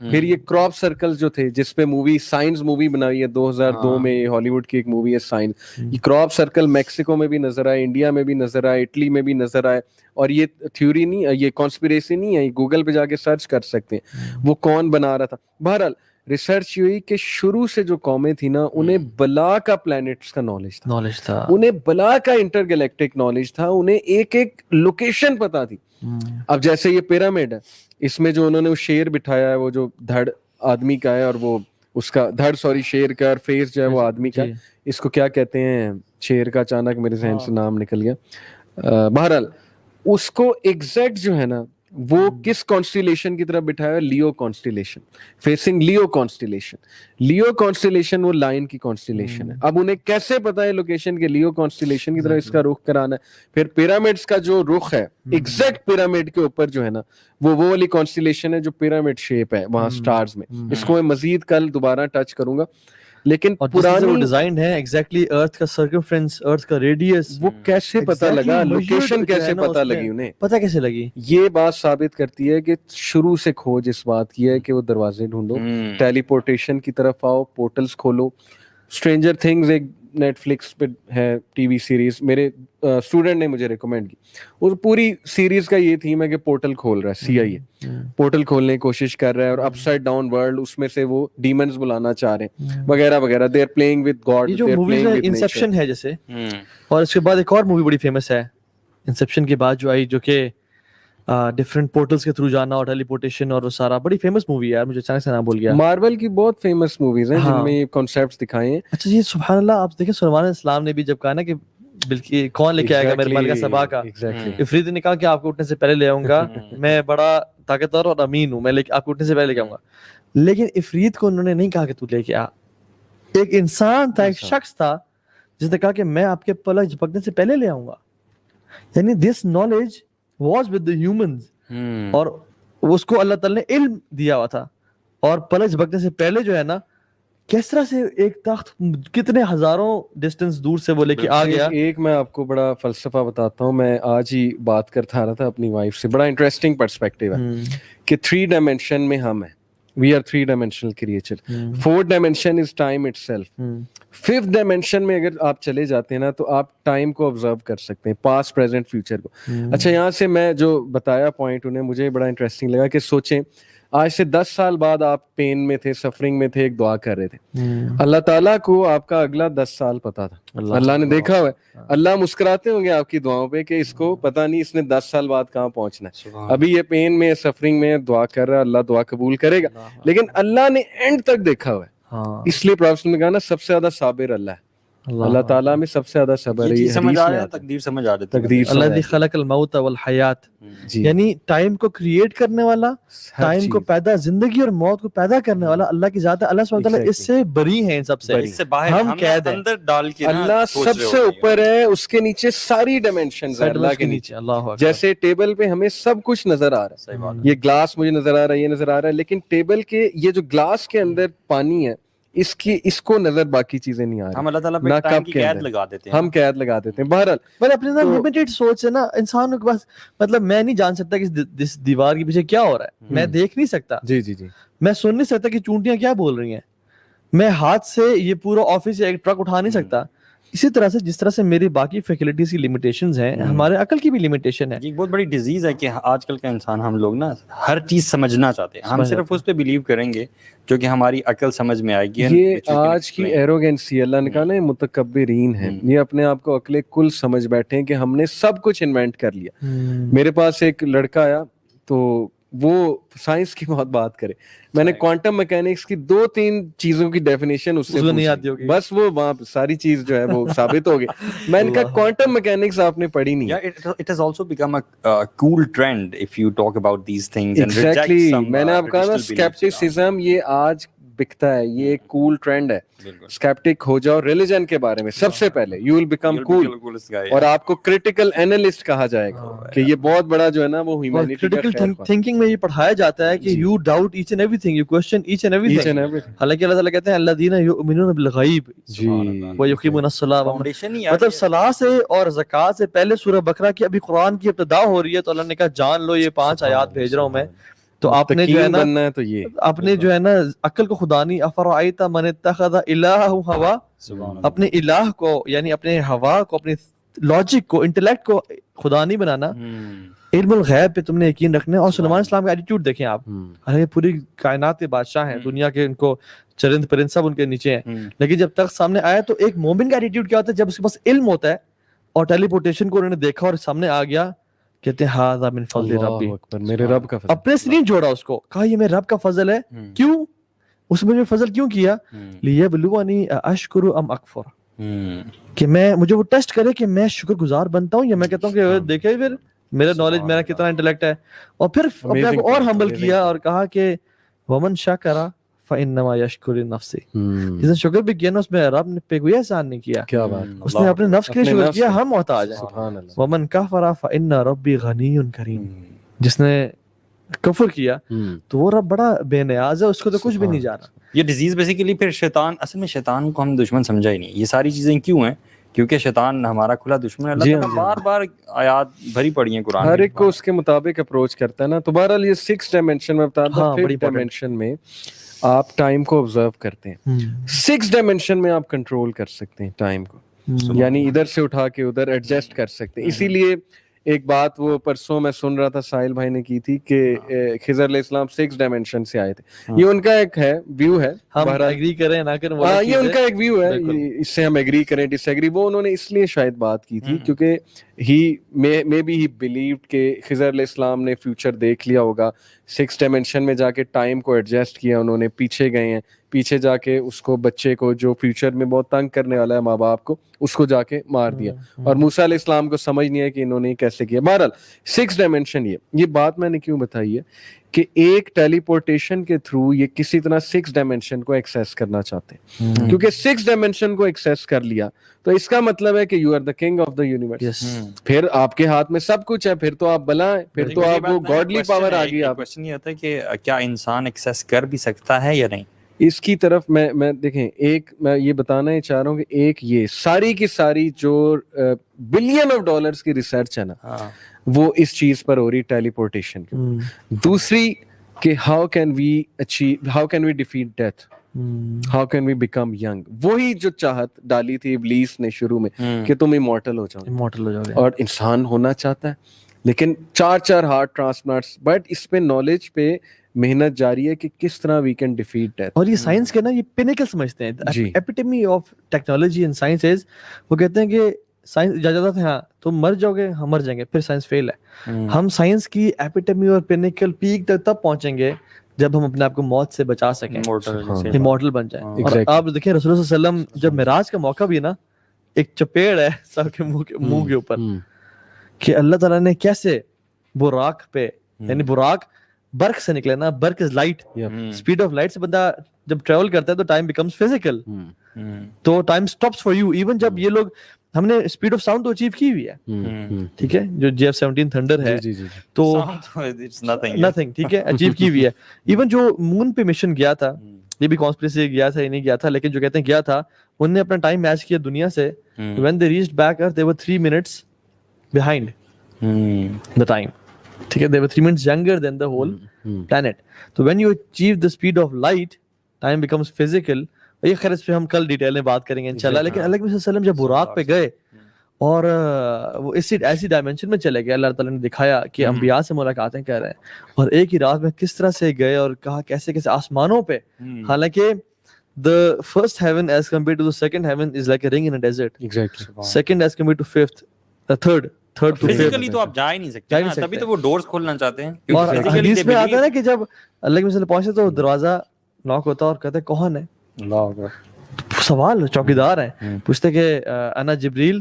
پھر یہ کراپ سرکلز جو تھے جس پہ مووی سائنس مووی بنائی ہے 2002 میں, ہالی ووڈ کی ایک مووی ہے سائنس. یہ کراپ سرکل میکسیکو میں بھی نظر آئے, انڈیا میں بھی نظر آئے, اٹلی میں بھی نظر آئے. اور یہ تھیوری نہیں, یہ کانسپیریسی نہیں ہے, یہ گوگل پہ جا کے سرچ کر سکتے ہیں وہ کون بنا رہا تھا. بہرحال ریسرچ ہوئی کہ شروع سے جو قومیں تھیں نا انہیں بلا کا پلانٹس کا نالج تھا, انہیں بلا کا انٹر گلیکٹک نالج تھا, انہیں ایک ایک لوکیشن پتا تھی. اب جیسے یہ پیرامڈ ہے, اس میں جو انہوں نے وہ شیر بٹھایا ہے, وہ جو دھڑ آدمی کا ہے اور وہ اس کا دھڑ شیر کا, اور فیس جو ہے وہ آدمی کا, اس کو کیا کہتے ہیں شیر کا, اچانک میرے ذہن سے نام نکل گیا. بہرحال اس کو ایگزیکٹ جو ہے نا وہ کس کانسٹیلیشن کی طرف بٹھایا ہے, لیو کانسٹیلیشن, فیسنگ لیو کانسٹیلیشن. لیو کانسٹیلیشن وہ لائن کی کانسٹیلیشن ہے. اب انہیں کیسے پتا ہے لوکیشن کے لیو کانسٹیلیشن کی طرف اس کا رخ کرانا ہے. پھر پیرامڈس کا جو رخ ہے ایگزیکٹ پیرامڈ کے اوپر جو ہے نا وہ والی کانسٹیلیشن ہے جو پیرامڈ شیپ ہے وہاں سٹارز میں. اس کو میں مزید کل دوبارہ ٹچ کروں گا. لیکن پرانی ڈیزائن ہے ایگزیکٹلی ارتھ کا سرکمفرنس, ارتھ کا ریڈیس, وہ کیسے پتا لگا, لوکیشن کیسے پتا لگی, انہیں پتا کیسے لگی. یہ بات ثابت کرتی ہے کہ شروع سے کھوج اس بات کی ہے کہ وہ دروازے ڈھونڈو, ٹیلی پورٹیشن کی طرف آؤ, پورٹلز کھولو. اسٹرینجر تھنگز ایک نیٹ فلکس پہ ہے ٹی وی سیریز, میرے اسٹوڈنٹ نے مجھے ریکمینڈ کی. اور پوری سیریز کا یہ تھیم ہے کہ پورٹل کھول رہا ہے, CIA پورٹل کھولنے کی کوشش کر رہا ہے, اور اپ سائڈ ڈاؤن ورلڈ اس میں سے وہ ڈیمنز بلانا چاہ رہے ہیں وغیرہ وغیرہ. They are playing with God. جو موویز ہے انسیپشن ہے جیسے, اور اس کے بعد ایک اور مووی بڑی فیمس ہے انسیپشن کے بعد جو آئی, جو کہ ڈفرنٹ پورٹلز کے تھرو جانا اور ٹیلی پورٹیشن اور وہ سارا, بڑی فیمس مووی ہے یار, مجھے اچانک سے نام بھول گیا. مارول کی بہت فیمس موویز ہیں جن میں یہ کانسیپٹس دکھائے ہیں. اچھا جی, سبحان اللہ. آپ دیکھیں سلیمان علیہ السلام نے بھی جب کہا نا کہ بلکہ کون لے کے آئے گا میرے ملکہ سبا کا, افریت نے کہا کہ آپ کو اٹھنے سے پہلے لے آؤں گا, میں بڑا طاقتور اور امین ہوں, میں آپ کو اٹھنے سے پہلے لے کے آؤں گا. لیکن افریت کو انہوں نے نہیں کہا کہ تو لے کے آ. ایک انسان تھا, ایک شخص تھا جس نے کہا کہ میں آپ کے پلک جھپکنے سے پہلے لے آؤں گا. یعنی this knowledge was with the humans, اور اس کو اللہ تعالی نے علم دیا ہوا تھا. اور پلک جھپکنے سے پہلے جو ہے نا کس طرح سے ایک تخت کتنے ہزاروں ڈسٹنس دور سے وہ لے کے آ گیا. ایک میں آپ کو بڑا فلسفہ بتاتا ہوں, میں آج ہی بات کرتا رہا تھا اپنی وائف سے, بڑا انٹرسٹنگ پرسپیکٹیو ہے کہ 3 ڈائمینشن میں ہم ہیں, we are 3 dimensional creature. 4th dimension is time اٹ سیلف. 5th ڈائمینشن میں اگر آپ چلے جاتے ہیں نا تو آپ ٹائم کو آبزرو کر سکتے ہیں, پاسٹ پریزنٹ فیوچر کو. اچھا, یہاں سے میں جو بتایا پوائنٹ انہیں مجھے بڑا انٹرسٹنگ لگا کہ سوچیں آج سے 10 سال بعد آپ پین میں تھے, سفرنگ میں تھے, ایک دعا کر رہے تھے. اللہ تعالیٰ کو آپ کا اگلا 10 سال پتا تھا, اللہ نے دیکھا ہوا ہے. اللہ مسکراتے ہوں گے آپ کی دعاؤں پہ کہ اس کو پتا نہیں اس نے 10 سال بعد کہاں پہنچنا ہے. ابھی یہ پین میں, سفرنگ میں دعا کر رہا ہے, اللہ دعا قبول کرے گا, لیکن اللہ نے اینڈ تک دیکھا ہوا ہے. اس لیے پروفیٹ نے کہا نا سب سے زیادہ صابر اللہ ہے, اللہ تعالیٰ میں سب سے زیادہ صبر ہے. سمجھ آ رہا ہے, تقدیر سمجھ آ رہی ہے. الذی خلق الموت والحیات, یعنی ٹائم کو کریٹ کرنے والا, ٹائم کو پیدا, زندگی اور موت کو پیدا کرنے والا اللہ کی ذات ہے. اللہ سبحانہ وتعالی اس سے بری ہیں, ان سب سے, اس سے باہر ہم قید ہیں. اندر ڈال کے اللہ سب سے اوپر ہے, اس کے نیچے ساری ڈائمینشنز ہیں اللہ کے نیچے. جیسے ٹیبل پہ ہمیں سب کچھ نظر آ رہا ہے, یہ گلاس مجھے نظر آ رہا ہے, یہ نظر آ رہا ہے, لیکن ٹیبل کے یہ جو گلاس کے اندر پانی ہے اس کو نظر باقی چیزیں نہیں آ رہی. ہم اللہ تعالیٰ پہ ٹائم کی قید لگا دیتے ہیں, ہم قید لگا دیتے ہیں. بہرحال پر اپنے اندر لمیٹڈ سوچ ہے نا انسان کے پاس, مطلب میں نہیں جان سکتا کہ اس دیوار کے پیچھے کیا ہو رہا ہے, میں دیکھ نہیں سکتا, جی جی جی, میں سن نہیں سکتا کہ چونٹیاں کیا بول رہی ہیں, میں ہاتھ سے یہ پورا آفس یا ایک ٹرک اٹھا نہیں سکتا. اسی طرح سے جس طرح سے میری باقی فیکلٹیز کی لمیٹیشنز ہیں, ہمارے عقل کی بھی لمیٹیشن ہے. یہ بہت بڑی ڈیزیز ہے کہ آج کل کا انسان, ہم لوگ نا ہر چیز سمجھنا چاہتے ہیں, ہم صرف اس پہ بلیو کریں گے جو کہ ہماری عقل سمجھ میں آئے گی. یہ آج کی ایروگینسی, اللہ نے کہا نا متکبرین ہیں, یہ اپنے آپ کو عقل کل سمجھ بیٹھے ہیں کہ ہم نے سب کچھ انوینٹ کر لیا. میرے پاس ایک لڑکا آیا تو وہ سائنس کی بہت بات کرے, میں نے کوانٹم میکینکس کی 2-3 چیزوں کی ڈیفینیشن اس سے نہیں آتی ہوگی, بس وہ وہاں ساری چیز جو ہے وہ ثابت ہو گئی. میں نے کہا کوانٹم میکینکس آپ نے پڑھی نہیں. It has also become a cool trend if you talk about these things and reject Exactly. some میں نے آپ کہا نا skepticism یہ آج بکتا ہے, یہ ایک کول ٹرینڈ ہے. اسکیپٹک ہو جاؤ ریلیجن کے بارے میں سب سے پہلے, یو ول بیکم کول, اور آپ کو کریٹیکل اینالسٹ کہا جائے گا کہ یہ بہت بڑا جو ہے نا وہ ہیومینٹی کا کریٹیکل تھنکنگ میں یہ پڑھایا جاتا ہے کہ you doubt each and every thing, you question each and every thing. حالانکہ اللہ تعالیٰ کہتے ہیں الذین یؤمنون بالغیب ویقیمون الصلاۃ, مطلب صلاح سے اور زکوٰۃ سے پہلے سورہ بقرہ کی ابھی قرآن کی ابتدا ہو رہی ہے, تو اللہ نے کہا جان لو یہ 5 آیات بھیج رہا ہوں میں, تو آپ نے جو ہے نا بننا ہے تو یہ اپنے جو ہے نا عقل کو خدا نہیں، افرأیت من اتخذ الہ ہوا، اپنے الہ کو یعنی اپنے ہوا کو، اپنے لاجک کو، انٹلیکٹ کو خدا نہیں بنانا، علم الغیب پہ تم نے یقین رکھنا ہے. اور سلیمان السلام کا ایٹیٹیوڈ دیکھیں آپ، حالانکہ پوری کائنات کے بادشاہ ہیں، دنیا کے ان کو چرند پرند سب ان کے نیچے ہیں، لیکن جب تخت سامنے آیا تو ایک مومن کا ایٹیٹیوڈ کیا ہوتا ہے؟ جب اس کے پاس علم ہوتا ہے اور ٹیلی پورٹیشن کو انہوں نے دیکھا اور سامنے آ گیا، کہتے ہیں ھذا من فضل ربی، میرے رب کا فضل. اپنے سے نہیں جوڑا اس کو، کہا یہ میرے رب کا فضل ہے. کیوں؟ اس میں فضل کیوں کیا؟ لیبلونی اشکر ام اکفر، کہ مجھے وہ ٹیسٹ کرے کہ میں شکر گزار بنتا ہوں یا میں کہتا ہوں کہ دیکھیں پھر میرا نالج، میرا کتنا انٹلیکٹ ہے. اور پھر اپنے آپ کو اور ہمبل کیا اور کہا کہ ومن شکر فانما یشکر لنفسہ، جس نے شکر بھی کیا نا اس میں رب نے پہ کوئی احسان نہیں کیا، کیا بات، اس نے اپنے نفس کے لیے شکر کیا. ہم محتاج ہیں. سبحان اللہ. ومن کفر فان ربی غنی کریم، جس نے کفر کیا تو وہ رب بڑا بے نیاز ہے، اس کو تو کچھ بھی نہیں جانا. یہ ڈیزیز بیسیکلی پھر شیطان، اصل میں شیطان کو ہم دشمن سمجھا ہی نہیں. یہ ساری چیزیں کیوں ہیں؟ کیونکہ شیطان ہمارا کھلا دشمن ہے. اللہ تعالیٰ بار بار آیات بھری پڑی ہیں قرآن، ہر ایک کو اس کے مطابق اپروچ کرتا ہے نا. تو بہرحال یہ 6 ڈائمینشن میں بتا دوں، 5 ڈائمینشن میں آپ ٹائم کو آبزرو کرتے ہیں، 6 ڈائمینشن میں آپ کنٹرول کر سکتے ہیں ٹائم کو، یعنی ادھر سے اٹھا کے ادھر ایڈجسٹ کر سکتے ہیں. اسی لیے ایک بات وہ پرسوں میں سن رہا تھا ساحل بھائی نے کی تھی کہ خضر علیہ السلام 6 ڈائمینشن سے آئے تھے. یہ ان کا ایک ہے ویو ہے، ہم ایگری کریں نہ کریں یہ ان کا ایک ویو ہے، اس سے ہم ایگری کریں ڈس ایگری. وہ انہوں نے اس لیے شاید بات کی تھی کیونکہ مے بی ہی بلیوڈ کہ خضر علیہ السلام نے فیوچر دیکھ لیا ہوگا. 6 ڈائمینشن میں جا کے ٹائم کو ایڈجسٹ کیا انہوں نے، پیچھے گئے ہیں، پیچھے جا کے اس کو بچے کو جو فیوچر میں بہت تنگ کرنے والا ہے ماں باپ کو، اس کو جا کے مار دیا. اور موسیٰ علیہ السلام کو سمجھ نہیں ہے کہ انہوں نے کیسے کیا. بہرحال 6 ڈائمینشن یہ بات میں نے کیوں بتائی ہے کہ ایک ٹیلی پورٹیشن کے تھرو یہ کسی طرح 6 ڈائمینشن کو ایکسیس کرنا چاہتے ہیں، کیونکہ 6 ڈائمینشن کو ایکسیس کر لیا تو اس کا مطلب ہے کہ you are the king of the universe. پھر آپ کے ہاتھ میں سب کچھ ہے، پھر تو آپ بلا ہیں، پھر تو آپ وہ گاڈلی پاور آ گئی. آپ کوشچن یہ ہوتا ہے کہ کیا انسان ایکسیس کر بھی سکتا ہے یا نہیں؟ اس کی طرف میں دیکھیں، ایک میں یہ بتانا ہی چاہ رہا ہوں کہ ایک یہ ساری کی ساری جو بلین آف ڈالرز کی ریسرچ ہے نا، وہ اس چیز پر ہو رہی ٹیلی پورٹیشن کی. دوسری کہ how can we defeat death, how can we become young. وہی جو چاہت ڈالی تھی ابلیس نے شروع میں کہ تم ایمورٹل ہو جاؤ، اور انسان ہونا چاہتا ہے، لیکن 4 ہارٹ ٹرانسپلانٹس. بٹ اس پہ نالج پہ محنت جاری ہے کہ کس طرح وی کین ڈیفیٹ ڈیتھ. اور یہ سائنس کے نا یہ پینیکل سمجھتے ہیں، epitome of technology and science is, وہ کہتے ہیں کہ سائنس اجازت ہے ہاں تم مر جاؤ گے، ہم مر جائیں گے، پھر سائنس فیل ہے. ہم سائنس کی ایپیٹمی اور پینیکل پیک تک تب پہنچیں گے جب ہم اپنے آپ کو موت سے بچا سکیں، امورٹل بن جائیں. اور آپ دیکھیں رسول اللہ صلی اللہ علیہ وسلم جب معراج کا موقع بھی نا، ایک چپیڑ ہے سب کے منہ کے اوپر کہ اللہ تعالیٰ نے کیسے براق پہ، یعنی براق برق سے نکلے نا، برق is light, speed of light سے بندہ جب ٹریول کرتا ہے تو ٹائم بیکمز فزیکل، تو time stops for you. Even جب یہ لوگ، ہم نے اسپیڈ آف ساؤنڈ تو اچیو کی ہوئی ہے، ٹھیک ہے، جو JF-17 تھنڈر ہے تو نتھنگ، ٹھیک ہے، اچیو کی ہوئی ہے. ایون جو مون پہ مشن گیا تھا، یہ بھی کانسپریسی گیا تھا یا نہیں گیا تھا، لیکن جو کہتے ہیں گیا تھا، انہوں نے اپنا ٹائم میچ کیا دنیا سے. when they reached back earth they were 3 minutes behind the time, ٹھیک ہے، they were 3 minutes younger than the whole planet. So when you achieve the speed of light, time becomes physical. یہ خیر اس پہ ہم کل ڈیٹیل میں بات کریں گے انشاءاللہ. لیکن اللہ کے وسلم جب براق پہ گئے اور وہ ایسی ڈائمینشن میں چلے گئے، اللہ تعالیٰ نے دکھایا کہ انبیاء سے ملاقاتیں کر رہے ہیں، اور ایک ہی رات میں کس طرح سے گئے اور کہا کیسے کیسے آسمانوں پہ. حالانکہ the first heaven as compared to the second heaven is like a ring in a desert. Exactly. Second as compared to fifth, the third to fifth. Physically تو آپ جا ہی نہیں سکتے، تبھی تو وہ ڈورز کھولنا چاہتے ہیں. اور حدیث میں آتا ہے نا کہ جب اللہ کے وسلم پہنچے تو دروازہ ناک ہوتا اور کہتے کون ہے؟ اللہ اکبر. سوال چوکیدار ہیں، پوچھتے کہ انا جبریل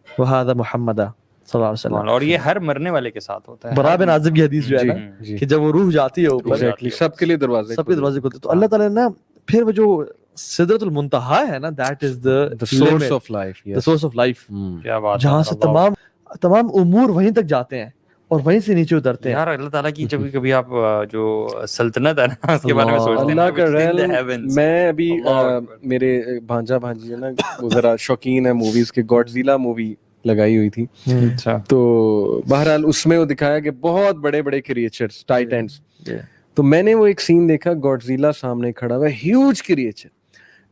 وہذا محمد صلی اللہ علیہ وسلم. اور یہ ہر مرنے والے کے ساتھ ہوتا ہے. برا بن عازب کی حدیث جو ہے نا کہ جب وہ روح جاتی ہے اوپر، سب کے لیے دروازے کھلتے. تو اللہ تعالیٰ نے نا پھر وہ جو سدرۃ المنتہا ہے نا، that is the source of life, the source of life. کیا بات، جہاں سے تمام امور وہیں تک جاتے ہیں اور وہیں سے نیچے اترتے ہیں. یار اللہ تعالیٰ کی جب کبھی آپ جو سلطنت ہے نا اس کے بارے میں سوچتے ہیں، اللہ کا ریل. میں ابھی میرے بھانجا بھانجی ہے نا، وہ ذرا شوقین ہے موویز کے، گاڈزیلا مووی لگائی ہوئی تھی، تو بہرحال اس میں وہ دکھایا کہ بہت بڑے بڑے کریچرز، ٹائٹنز، تو میں نے وہ ایک سین دیکھا, گاڈزیلا سامنے کھڑا ہوا ہے, ہیوج کریچر.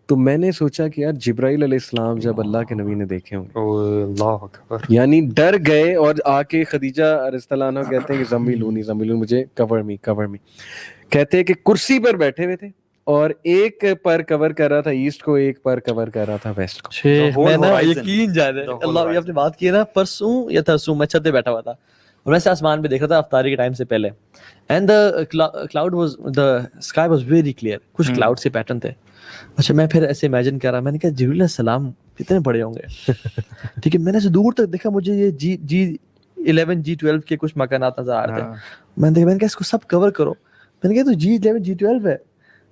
تو میں نے سوچا کہ یار جبرائیل علیہ السلام جب اللہ کے نبی نے دیکھے ہوں گے, اللہ اکبر, یعنی ڈر گئے اور آ کے خدیجہ رضی اللہ عنہا کہتے ہیں کہ زمیلونی مجھے کور می, کہتے ہیں کہ کرسی پر بیٹھے ہوئے تھے اور ایک پر کور کر رہا تھا ایسٹ کو, ایک پر کور کر رہا تھا ویسٹ کو. شیخ میں نا یقین جانے اللہ, یہ آپ نے بات کی نا, پرسوں یا ترسوں میں چھت پہ بیٹھا ہوا تھا اور ویسے آسمان پہ دیکھ رہا تھا افطاری کے ٹائم سے پہلے, and the sky was very clear, کچھ کلاؤڈ سے پیٹرن تھے. اچھا میں پھر ایسے امیجن کر رہا, میں نے کہا جبریل علیہ السلام کتنے بڑے ہوں گے, ٹھیک ہے. میں نے ایسے دور تک دیکھا, مجھے یہ G11 G12 کے کچھ مکانات نظر آ رہے تھے. میں نے کہا اس کو سب کور کرو. میں نے کہا تو G11 G12 ہے.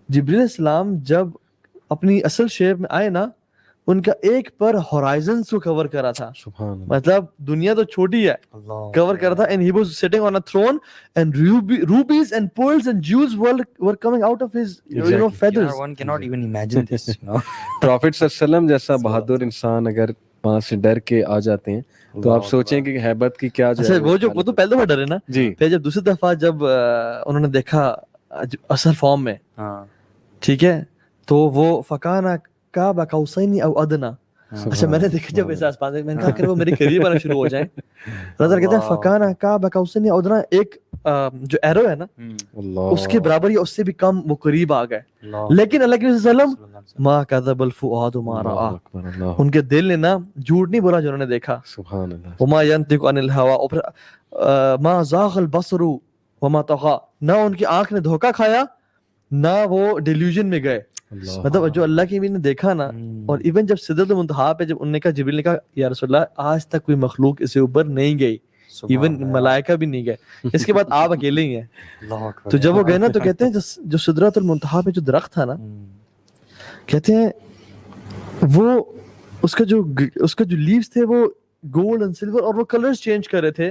جبریل علیہ السلام جب اپنی اصل شیپ میں آئے نا, ان کا ایک پر ہورائزنز کو کور کرا تھا, مطلب دنیا تو چھوٹی ہے, کور کرا تھا. And he was sitting on a throne and rubies and pearls and jewels were coming out of his feathers. one cannot even imagine this, prophet صلی اللہ علیہ وسلم جیسا بہادر انسان اگر وہاں سے ڈر کے آ جاتے ہیں تو آپ سوچیں کہ ہیبت کی کیا جو ہے. وہ تو پہلے دفعہ ڈرے نا جی, پھر جب دوسری دفعہ جب انہوں نے دیکھا اصل فارم میں, ٹھیک ہے, تو وہ فکانا قاب قوسین او ادنا. اچھا میں نے دیکھا جب ایسا آسمان میں نے کہا کہ وہ میرے قریب آنا شروع ہو جائیں. رضا کہتے ہیں فکانا قاب قوسین او ادنا, ایک جو ایرو ہے نا اس کے برابر یا اس سے بھی کم وہ قریب آ گئے. لیکن اللہ کے صلی اللہ علیہ وسلم ما کذب الفؤاد ما رأى, ان کے دل نے نا جھوٹ نہیں بولا جو انہوں نے دیکھا. سبحان اللہ. وما ينطق عن الهوى ما زاغ البصر وما طغى, نہ ان کی آنکھ نے دھوکا کھایا نہ وہ ڈیلیوژن میں گئے. مطلب جو اللہ کی نے دیکھا نا, اور ایون جب سدرۃ المنتہا پہ جب انہوں نے کہا, جبریل نے کہا یا رسول اللہ آج تک کوئی مخلوق اسے اوپر نہیں گئی, ایون ملائکہ بھی نہیں گئے, اس کے بعد آپ اکیلے ہی ہیں. تو جب وہ گئے نا تو کہتے ہیں جو سدرۃ المنتہا پہ جو درخت تھا نا, کہتے ہیں وہ اس کا جو لیوز تھے وہ گولڈ اینڈ سلور, اور وہ کلرز چینج کر رہے تھے,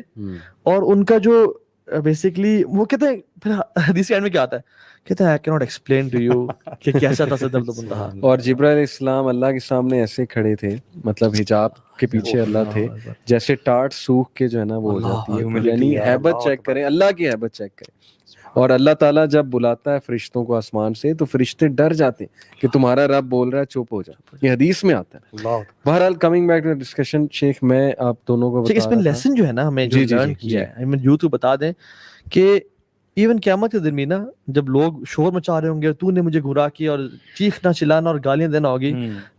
اور ان کا جو بیسیکلی وہ کہتے ہیں پھر حدیث کے اینڈ میں کیا آتا ہے, کہتے ہیں I cannot explain to you کہ کیسا تھا سدرۃ المنتہا. اور جبرائیل علیہ السلام اللہ کے سامنے ایسے کھڑے تھے, مطلب حجاب کے پیچھے اللہ تھے, جیسے ٹاٹ سوکھ کے جو ہے نا وہ ہو جاتی ہے. یعنی ہیبت چیک کریں, اللہ کی ہیبت چیک کریں. اور اللہ تعالیٰ جب بلاتا ہے فرشتوں کو آسمان سے تو فرشتے ڈر جاتے ہیں کہ تمہارا رب بول رہا ہے, چپ ہو جا. یہ حدیث میں آتا ہے. بہرحال کمنگ بیک ٹو ڈسکشن, شیخ میں آپ دونوں کو اس میں لیسن جو ہے نا ہمیں جو لرن کیا ہے, ہمیں یوں تو بتا دیں کہ ایون قیامت کے دن بھی نا جب لوگ شور مچا رہے ہوں گے, تو نے مجھے گمراہ کیا, اور چیخنا چلانا اور گالیاں دینا ہوگی,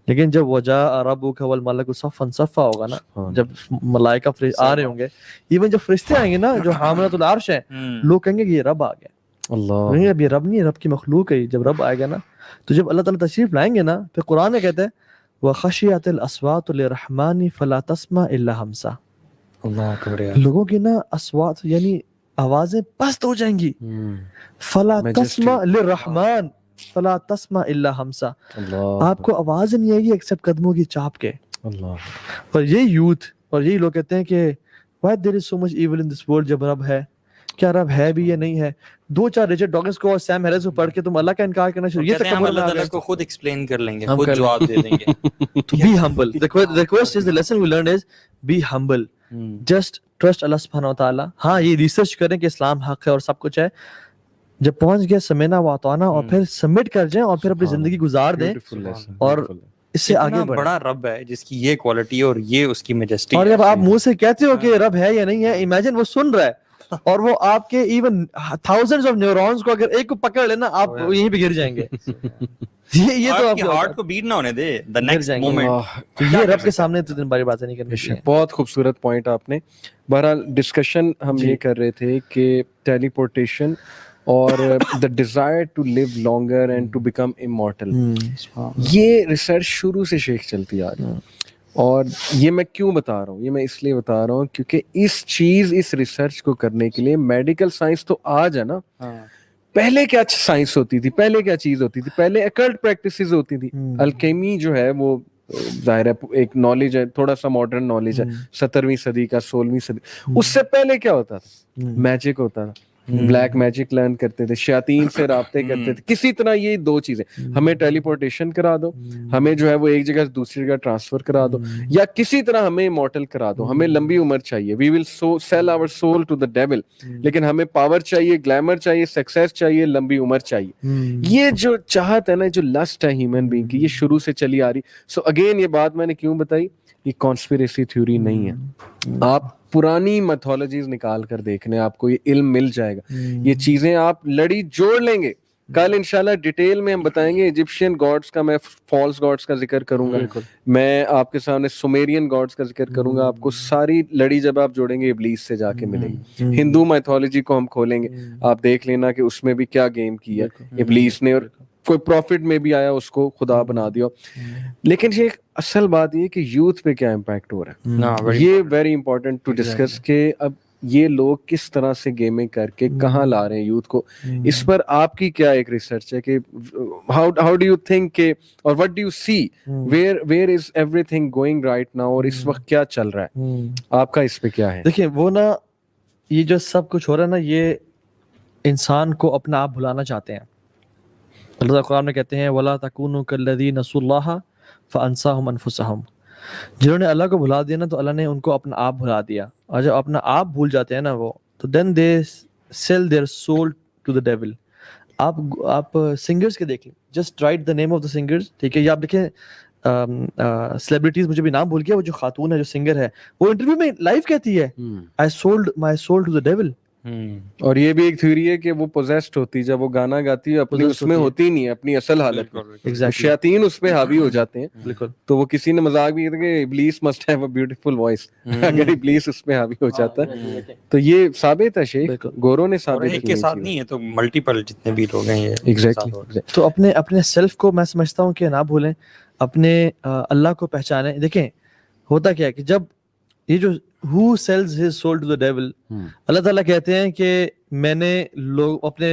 لیکن جب وجاء ربک والملک صفا صفا ہوگا نا, جب ملائکہ آ رہے ہوں گے, ایون جب فرشتے آئیں گے نا جو حاملۃ العرش ہیں, لوگ کہیں گے کہ یہ رب آ گیا. اللہ, اب یہ رب نہیں, رب کی مخلوق ہے. جب رب آئے گا نا تو جب اللہ تعالیٰ تشریف لائیں گے نا, پھر قرآن میں کہتے ہیں وخشیت الاصوات للرحمن فلا تسمع الا ہمسا. اللہ اکبر. لوگوں کی نا اصوات یعنی آوازیں پست ہو جائیں گی, فلا تسمع للرحمن فلا تسمع الا ہمسا, آپ کو آواز نہیں آئے گی ایکسپٹ قدموں کی چاپ کے. اور یہ یوتھ اور یہی لوگ کہتے ہیں کہ why there is so much evil in this world, جب رب ہے, کیا رب ہے بھی یا نہیں ہے. 2-4 ریچرڈ ڈاکنز کو اور سیم ہیرس کو پڑھ کے تم اللہ کا انکار کرنا شروع, یہ تکبر اللہ تعالیٰ کو خود ایکسپلین کر لیں گے, خود جواب دے دیں گے. Be humble. The request is, the lesson we learned is be humble. Just trust اللہ سبحانہ وتعالی. ہاں یہ ریسرچ کریں کہ اسلام حق ہے اور سب کچھ ہے, جب پہنچ گیا سمینا واتانا, اور پھر سبمٹ کر جائیں اور پھر اپنی زندگی گزار دیں, اور اس سے آگے بڑھیں. بڑا رب ہے جس کی یہ کوالٹی اور یہ اس کی میجسٹی. اور جب آپ منہ سے کہتے ہو کہ رب ہے یا نہیں ہے, امیجن وہ سن رہا ہے, اور وہ آپ کے ایون تھاؤزنڈز آف نیورونز کو اگر ایک کو پکڑ لینا, آپ یہیں پہ گر جائیں گے. یہ تو آپ ہارٹ کو بیٹ نہ ہونے دے the next moment. یہ رب کے سامنے تو دن باری باتیں نہیں کرنی چاہیے. بہت خوبصورت پوائنٹ آپ نے. بہرحال ڈسکشن ہم یہ کر رہے تھے کہ ٹیلی پورٹیشن اور the desire to live longer and to become immortal, یہ ریسرچ شروع سے شیخ چلتی آ رہی ہے. اور یہ میں کیوں بتا رہا ہوں, یہ میں اس لیے بتا رہا ہوں کیونکہ اس ریسرچ کو کرنے کے لیے میڈیکل سائنس تو آج ہے نا, پہلے کیا سائنس ہوتی تھی, پہلے کیا چیز ہوتی تھی, پہلے اکلٹ پریکٹسز ہوتی تھی. الکیمی جو ہے وہ ظاہر ہے ایک نالج ہے, تھوڑا سا ماڈرن نالج ہے, 17ویں صدی کا 16ویں صدی. اس سے پہلے کیا ہوتا تھا, میجک ہوتا تھا. بلیک میجک لرن کرتے تھے, شیاطین سے رابطے کرتے تھے, کسی طرح یہ دو چیزیں, ہمیں ٹیلی پورٹیشن کرا دو, ہمیں جو ہے وہ ایک جگہ سے دوسری جگہ ٹرانسفر کرا دو, یا کسی طرح ہمیں امورٹل کرا دو, ہمیں لمبی عمر چاہیے, we will sell our soul to the devil, لیکن ہمیں پاور چاہیے, گلیمر چاہیے, سکسیس چاہیے, لمبی عمر چاہیے. یہ جو چاہت ہے نا, جو لسٹ ہے ہیومن بینگ کی, یہ شروع سے چلی آ رہی. سو اگین یہ بات میں نے کیوں بتائی, یہ کانسپیریسی تھیوری نہیں ہے. آپ پرانی میتھولوجیز نکال کر دیکھنے, آپ کو یہ علم مل جائے گا. یہ چیزیں آپ لڑی جوڑ لیں گے. کل انشاءاللہ ڈیٹیل میں ہم بتائیں گے ایجپشین گاڈس کا, میں فالس گاڈس کا ذکر کروں گا, میں آپ کے سامنے سومیرین گاڈس کا ذکر کروں گا. آپ کو ساری لڑی جب آپ جوڑیں گے ابلیس سے جا کے ملے گی. ہندو میتھولوجی کو ہم کھولیں گے, آپ دیکھ لینا کہ اس میں بھی کیا گیم کی ہے ابلیس نے, اور کوئی پروفٹ میں بھی آیا اس کو خدا بنا دیا. لیکن یہ اصل بات یہ کہ یوتھ پہ کیا امپیکٹ ہو رہا ہے, یہ ویری امپورٹنٹ ٹو ڈسکس کہ اب یہ لوگ کس طرح سے گیمنگ کر کے کہاں لا رہے ہیں یوتھ کو. اس پر آپ کی کیا ایک ریسرچ ہے کہ ہاؤ ڈو یو تھنک کہ, اور what do you see, where is everything going right now, اور اس وقت کیا چل رہا ہے, آپ کا اس پہ کیا ہے؟ دیکھیں وہ نا, یہ جو سب کچھ ہو رہا ہے نا, یہ انسان کو اپنا آپ بھلانا چاہتے ہیں. اللہ تعالیٰ قرآن میں کہتے ہیں وَلَا تَكُونُوا كَالَّذِينَ نَسُوا اللَّهَ فَأَنسَاهُمْ أَنفُسَهُمْ, جنہوں نے اللہ کو بھلا دیا نا تو اللہ نے ان کو اپنا آپ بھلا دیا. اور جب اپنا آپ بھول جاتے ہیں نا وہ, تو then they sell their soul to the devil. آپ سنگرز کے دیکھ لیں, just write the name of the singers, ٹھیک ہے, یا آپ دیکھیں سیلیبریٹیز, مجھے بھی نام بھول گیا, وہ جو خاتون ہے جو سنگر ہے, وہ انٹرویو میں لائیو کہتی ہے I sold my soul to the devil. اور یہ بھی ایک تھیوری ہے کہ وہ پوزیسڈ ہوتی, جب وہ گانا گاتی ہے اپنی اس میں ہوتی نہیں ہے اپنی اصل حالت میں, شیاطین اس پہ حاوی ہو جاتے ہیں. بالکل. تو وہ کسی نے مذاق بھی کیا کہ ابلیس must have a beautiful voice, اگر ابلیس اس پہ حاوی ہو جاتا ہے تو یہ ثابت ہے, شیخ گورو نے ثابت ایک کے ساتھ نہیں ہے, تو ملٹیپل جتنے بھی لوگ ہیں یہ ایگزیکٹلی. تو اپنے سیلف کو میں سمجھتا ہوں کہ نہ بھولیں, اپنے اللہ کو پہچانیں. دیکھیں ہوتا کیا ہے کہ جب یہ جو who sells his soul to the devil, اللہ تعالیٰ کہتے ہیں کہ میں نے لوگ اپنے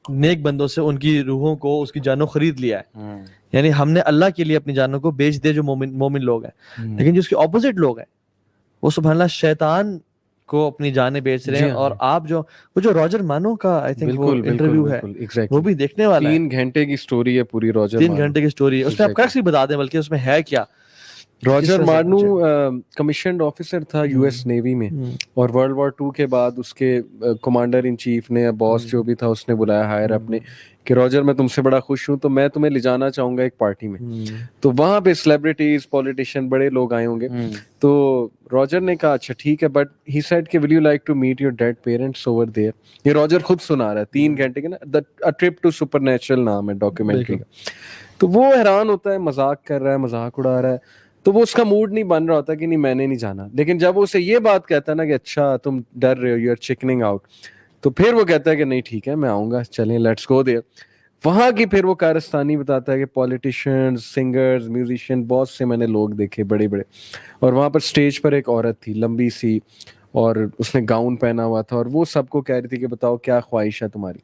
نیک بندوں سے ان کی روحوں کو, اس کی جانوں خرید لیا ہے. یعنی ہم نے اللہ کے لیے اپنی جانوں کو بیچ دے جو مومن لوگ ہیں. لیکن جو اس کے اپوزٹ لوگ ہیں وہ سبحان اللہ شیطان کو اپنی جانیں بیچ رہے ہیں. اور آپ جو وہ جو راجر مانو کا آئی تھنک وہ انٹرویو ہے, وہ بھی دیکھنے والا ہے. 3 گھنٹے کی سٹوری ہے پوری, راجر 3 گھنٹے کی سٹوری ہے. اس میں آپ کریکٹلی بتا دیں بلکہ اس میں ہے کیا. راجر مارنو کمیشنڈ آفیسر تھا یو ایس نیوی میں, اور ورلڈ وار 2 کے بعد اس کے کمانڈر ان چیف نے, باس جو بھی تھا, اس نے بلایا ہائر اپنے کہ راجر میں تم سے بڑا خوش ہوں, تو میں تمہیں لے جانا چاہوں گا ایک پارٹی میں. تو وہاں پہ سیلیبریٹیز, پولیٹیشین, بڑے لوگ آئے ہوں گے. تو راجر نے کہا اچھا ٹھیک ہے, بٹ ہی سیڈ کہ will you like to meet your dad parents over there. یہ راجر خود سنا رہا ہے 3 گھنٹے کے نا, a trip to supernatural نام ہے ڈاکیومنٹری کا. تو وہ حیران ہوتا ہے, مذاق کر رہا ہے, مذاق اڑا رہا ہے, تو وہ اس کا موڈ نہیں بن رہا ہوتا کہ نہیں میں نے نہیں جانا. لیکن جب وہ اسے یہ بات کہتا ہے نا کہ اچھا تم ڈر رہے ہو, یو آر چکننگ آؤٹ, تو پھر وہ کہتا ہے کہ نہیں ٹھیک ہے میں آؤں گا, چلیں لیٹس گو دیئر. وہاں کی پھر وہ کارستانی بتاتا ہے کہ پولیٹیشینز, سنگرز, میوزیشین, بہت سے میں نے لوگ دیکھے بڑے بڑے, اور وہاں پر سٹیج پر ایک عورت تھی لمبی سی, اور اس نے گاؤن پہنا ہوا تھا, اور وہ سب کو کہہ رہی تھی کہ بتاؤ کیا خواہش ہے تمہاری.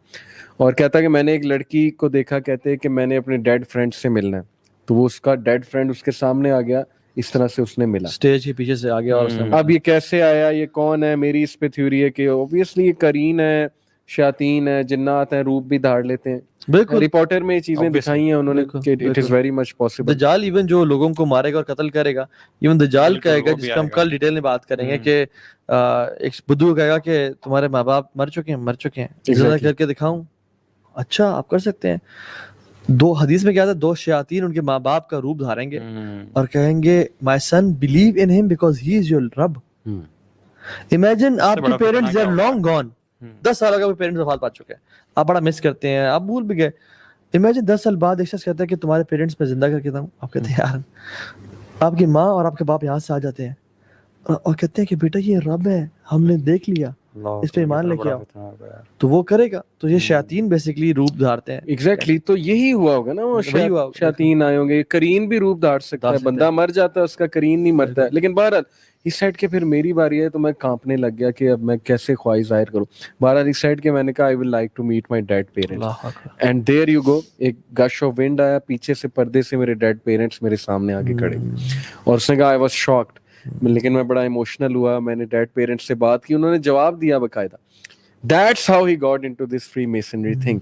اور کہتا کہ میں نے ایک لڑکی کو دیکھا, کہتے کہ میں نے اپنے ڈیڈ فرینڈ سے ملنا ہے. تو وہ اس کا ڈیڈ فرینڈ اس کے سامنے آ گیا, اس طرح سے اس نے ملا, اسٹیج کے پیچھے سے آ گیا. اور اب یہ کیسے آیا, یہ کون ہے, میری اس پہ تھیوری ہے کہ اوبویسلی یہ قرین ہے, شیاطین ہے, جنات ہیں, روپ بھی دھاڑ لیتے ہیں. بالکل, رپورٹر میں یہ چیزیں دکھائی ہیں انہوں نے کہ it is very much possible. دجال ایون جو لوگوں کو مارے گا اور قتل کرے گا, ایون دجال کہے گا, جس کا ہم کل ڈیٹیل میں بات کریں گے, کہ ایک بدو کہے گا کہ تمہارے ماں باپ مر چکے ہیں, زندہ کر کے دکھاؤں. اچھا آپ کر سکتے ہیں. 2 حدیث میں کیا تھا, 2 شیاطین ان کے ماں باپ کا روپ دھاریں گے اور کہیں گے مائی سن believe in him because he is your رب. امیجن آپ کے parents they are long gone, 10 سال کا پیرنٹس وفات پا چکے ہیں, آپ بڑا مس کرتے ہیں, آپ بھول بھی گئے. امیجن 10 سال بعد ایک شخص کہتا ہے کہ تمہارے پیرنٹس میں زندہ کر کے دوں. آپ کہتے ہیں یار, آپ کی ماں اور آپ کے باپ یہاں سے آ جاتے ہیں اور کہتے ہیں کہ بیٹا یہ رب ہے, ہم نے دیکھ لیا, اس پہ ایمان لے کے آؤ, تو وہ کرے گا. تو یہ شیاطین بیسیکلی روپ دھارتے ہیں. ایگزیکٹلی, تو یہی ہوا ہوگا نا, وہ شیاطین آئے ہوں گے. کرین بھی روپ دھار سکتا ہے, بندہ مر جاتا ہے اس کا, کرین نہیں مرتا ہے. لیکن بہرحال اس سائڈ کے پھر میری باری ہے, تو میں کانپنے لگ گیا کہ اب میں کیسے خواہش ظاہر کروں. بہرحال اس سائڈ کے میں نے کہا I will like to meet my dead parents, and there you go. ایک گش آف ونڈ آیا, پیچھے سے پردے سے میرے ڈیڈ پیرنٹس میرے سامنے آ کے کھڑے, اور اس نے کہا آئی واز شاکڈ. لیکن میں بڑا ایموشنل ہوا, میں نے ڈیڈ پیرنٹس سے بات کی, انہوں نے جواب دیا باقاعدہ. That's how he got into this Freemasonry thing.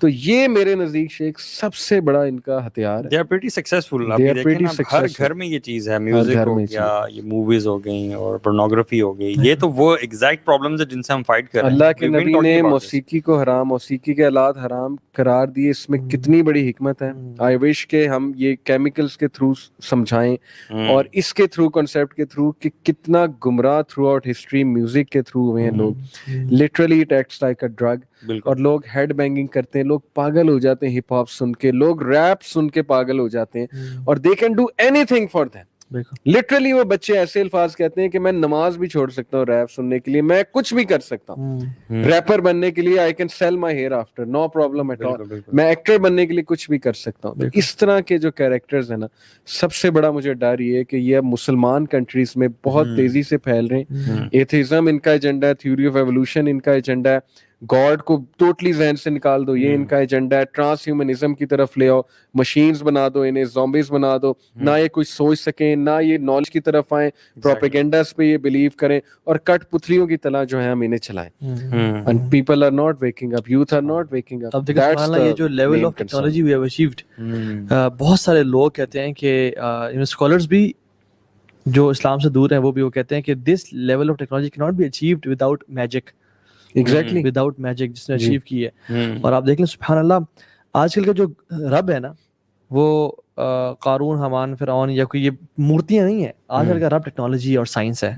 تو یہ میرے نزدیک شیخ سب سے بڑا ان کا ہتھیار ہے. They are pretty successful. آپ دیکھیں نا ہر گھر میں یہ چیز ہے, میوزک ہو گیا, یہ موویز ہو گئی اور پورنوگرافی ہو گئی, یہ تو وہ ایگزیکٹ پرابلمز ہیں جن سے ہم فائٹ کر رہے ہیں. اللہ کے نبی نے موسیقی کو حرام, موسیقی کے آلات حرام قرار دیے, اس میں کتنی بڑی حکمت ہے. آئی وش کہ ہم یہ کیمیکلز کے تھرو سمجھائیں اور اس کے تھرو کنسیپٹ کے تھرو کہ کتنا گمراہ تھرو آؤٹ ہسٹری میوزک کے تھرو ہوئے ہیں لوگ. Literally it acts like a drug. اور لوگ ہیڈ بینگنگ کرتے ہیں, لوگ پاگل ہو جاتے ہیں ہپ ہاپ سن کے, لوگ ریپ سن کے پاگل ہو جاتے ہیں, اور they can do any thing for them. Literally وہ بچے ایسے الفاظ کہتے ہیں کہ میں نماز بھی چھوڑ سکتا ہوں ریپ سننے کے لیے, میں کچھ بھی کر سکتا ہوں ریپر بننے کے لیے, I can sell my hair after, no problem at all, میں ایکٹر بننے کے لیے کچھ بھی کر سکتا ہوں. اس طرح کے جو کیریکٹرز ہیں نا, سب سے بڑا مجھے ڈر یہ ہے کہ یہ اب مسلمان کنٹریز میں بہت تیزی سے پھیل رہے ہیں. ایتھیزم ان کا ایجنڈا ہے, تھیوری آف ایوولوشن ان کا ایجنڈا ہے, گاڈ کو ٹوٹلی ذہن سے نکال دو, یہ ان کا ایجنڈا ہے. ٹرانس ہیومنزم کی طرف لے آؤ, مشینز بنا دو انہیں, زومبیز بنا دو, نہ یہ کچھ سوچ سکیں, نہ یہ نالج کی طرف آئیں, پروپیگنڈاز پہ یہ بلیو کریں, اور کٹ پتلیوں کی طرح جو ہے ہم انہیں چلائیں. And people are not waking up, youth are not waking up. اب دیکھیں سبحان اللہ, یہ جو level of technology we have achieved, بہت سارے لوگ کہتے ہیں کہ اسکالرز بھی جو اسلام سے دور ہیں وہ بھی وہ کہتے ہیں کہ دس لیول آف ٹیکنالوجی کی not be achieved without magic. Exactly without magic جس نے اچیو کی ہے. اور آپ دیکھ لیں سبحان اللہ, آج کل کا جو رب ہے نا وہ قارون, حامان, فرعون یا کوئی یہ مورتیاں نہیں ہیں. آج کل کا رب ٹیکنالوجی اور سائنس ہے.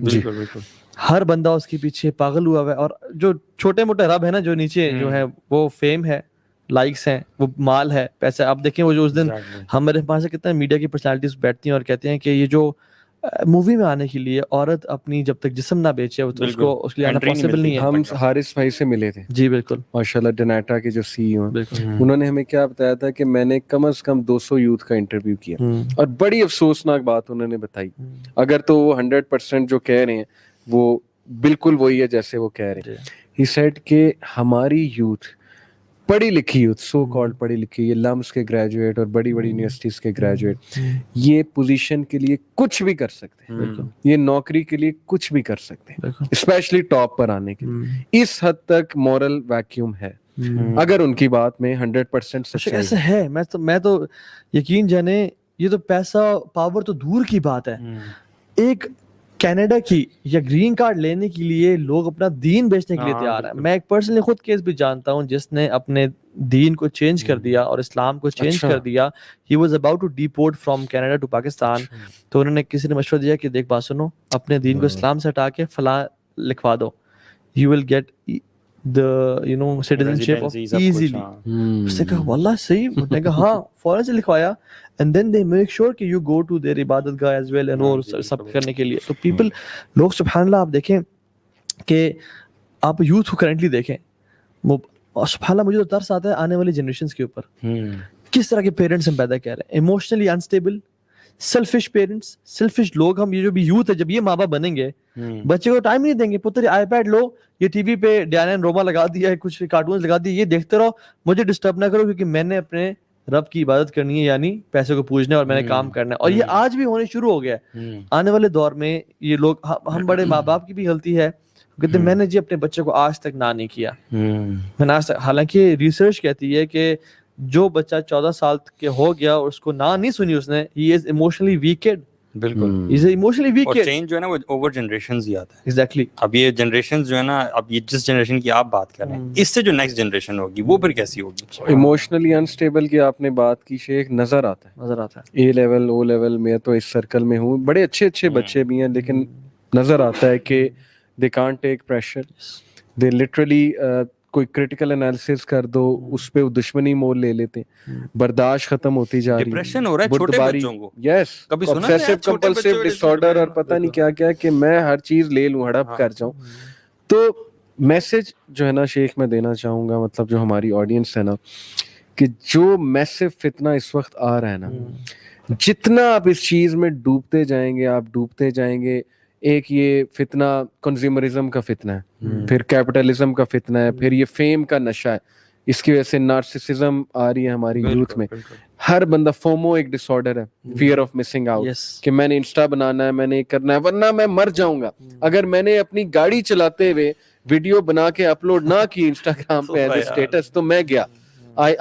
ہر بندہ اس کے پیچھے پاگل ہوا ہوا ہے. اور جو چھوٹے موٹے رب ہے نا, جو نیچے جو ہے وہ فیم ہے, لائکس ہیں, وہ مال ہے, پیسے. آپ دیکھیں وہ جو اس دن ہمارے پاس کتنے میڈیا کی پرسنالٹیز بیٹھتی ہیں اور کہتے ہیں کہ یہ جو مووی میں آنے کے لیے عورت اپنی جب تک جسم نہ بیچے تو اس کو اس کے لیے آنا پاسبل نہیں ہے. ہم حارث بھائی سے ملے تھے. جی بالکل, ماشاءاللہ, ڈناٹا کے جو سی ای او ہیں, انہوں نے ہمیں کیا بتایا تھا کہ میں نے کم از کم 200 یوتھ کا انٹرویو کیا, اور بڑی افسوسناک بات انہوں نے بتائی. اگر تو وہ 100% جو کہہ رہے ہیں وہ بالکل وہی ہے جیسے وہ کہہ رہے ہیں. ہی سیڈ کہ ہماری یوتھ, پڑھی لکھی یوتھ, سو کالڈ پڑھی لکھی, یہ لمس کے گریجویٹ اور بڑی بڑی یونیورسٹیز کے گریجویٹ, یہ پوزیشن کے لیے کچھ بھی کر سکتے ہیں, یہ نوکری کے لیے کچھ بھی کر سکتے ہیں, اسپیشلی ٹاپ پر آنے کے لیے. اس حد تک مورل ویکیوم ہے اگر ان کی بات میں 100% سچائی ایسا ہے. میں تو یقین جانے, یہ تو پیسہ پاور تو دور کی بات ہے, ایک کینیڈا کی یا گرین کارڈ لینے کے لیے لوگ اپنا دین بیچنے کے لیے تیار ہیں. میں ایک پرسنلی خود کیس بھی جانتا ہوں جس نے اپنے دین کو چینج کر دیا اور اسلام کو چینج کر دیا. He was about to deport from Canada to Pakistan. تو انہوں نے کسی نے مشورہ دیا کہ دیکھ بات سنو, اپنے دین کو اسلام سے ہٹا کے فلاں لکھوا دو, you will get the citizenship of easily. اس نے کہا واللہ صحیح, اس نے کہا ہاں, فوراً سے لکھوایا. And then they make sure کہ you go to their عبادت گاہ as well and وہ سب کرنے کے لیے. تو people, لوگ سبحان اللہ, آپ دیکھیں کہ آپ یوتھ کو کرنٹلی دیکھیں, سبحان اللہ مجھے تو ترس آتا ہے آنے والی جنریشنز کے اوپر. کس طرح کے پیرنٹس ہم پیدا کر رہے ہیں, emotionally unstable, selfish parents, selfish لوگ. ہم یہ جو بھی یوتھ ہے, جب یہ ماں باپ بنیں گے, بچے کو ٹائم نہیں دیں گے. پتر آئی پیڈ لو, یہ ٹی وی پہ ڈیانا اینڈ روما لگا دیا ہے, کچھ کارٹونز لگا دیے, یہ دیکھتے رہو, مجھے ڈسٹرب نہ کرو کیونکہ میں نے اپنے رب کی عبادت کرنی ہے, یعنی پیسے کو پوجنا ہے, اور میں نے کام کرنا ہے. اور یہ آج بھی ہونے شروع ہو گیا ہے. آنے والے دور میں یہ لوگ, ہم بڑے ماں باپ کی بھی غلطی ہے, کہتے میں نے جی اپنے بچے کو آج تک نہ نہیں کیا, میں نے آج تک. حالانکہ ریسرچ کہتی ہے کہ جو بچہ 14 سال کے ہو گیا اور اس کو نہ نہیں سنی اس نے, ہی از ایموشنلی ویکڈ. بالکل, ہی از ایموشنلی ویکڈ. اور چینج جو ہے نا وہ اوور جنریشنز ہی آتا ہے. ایگزیکٹلی. اب یہ جنریشنز جو ہے نا, اب یہ جس جنریشن کی آپ بات کر رہے ہیں, اس سے جو نیکسٹ جنریشن ہوگی وہ پھر کیسی ہوگی. ایموشنلی انسٹیبل کی آپ نے بات کی شیخ, نظر آتا ہے. اے لیول, او لیول, میں تو اس سرکل میں ہوں, بڑے اچھے اچھے بچے بھی ہیں, لیکن نظر آتا ہے کہ they can't take pressure. they literally کوئی کرٹیکل انالیسس کر دو, اس پہ دشمنی مول لے لیتے ہیں, برداشت ختم ہوتی جا رہی ہے. ڈپریشن ہو رہا ہے چھوٹے بچوں کو. یس, obsessive compulsive disorder, اور پتہ نہیں کیا کیا, کہ میں ہر چیز لے لوں, ہڑپ کر جاؤں. تو میسج جو ہے نا شیخ میں دینا چاہوں گا, مطلب جو ہماری آڈینس ہے نا, کہ جو میسو فتنہ اس وقت آ رہا ہے نا, جتنا آپ اس چیز میں ڈوبتے جائیں گے, آپ ڈوبتے جائیں گے. ایک یہ فتنہ کنزیومرزم کا فتنہ ہے, پھر کیپٹلزم کا فتنہ ہے, پھر یہ فیم کا نشہ ہے, اس کی وجہ سے نارسسزم آ رہی ہے ہماری یوتھ میں. ہر بندہ, فومو ایک ڈس آرڈر ہے, فیئر آف مسنگ آؤٹ, کہ میں نے انسٹا بنانا ہے, میں نے کرنا ہے, ورنہ میں مر جاؤں گا. اگر میں نے اپنی گاڑی چلاتے ہوئے ویڈیو بنا کے اپلوڈ نہ کی انسٹاگرام پہ ایز اے اسٹیٹس, تو میں گیا. I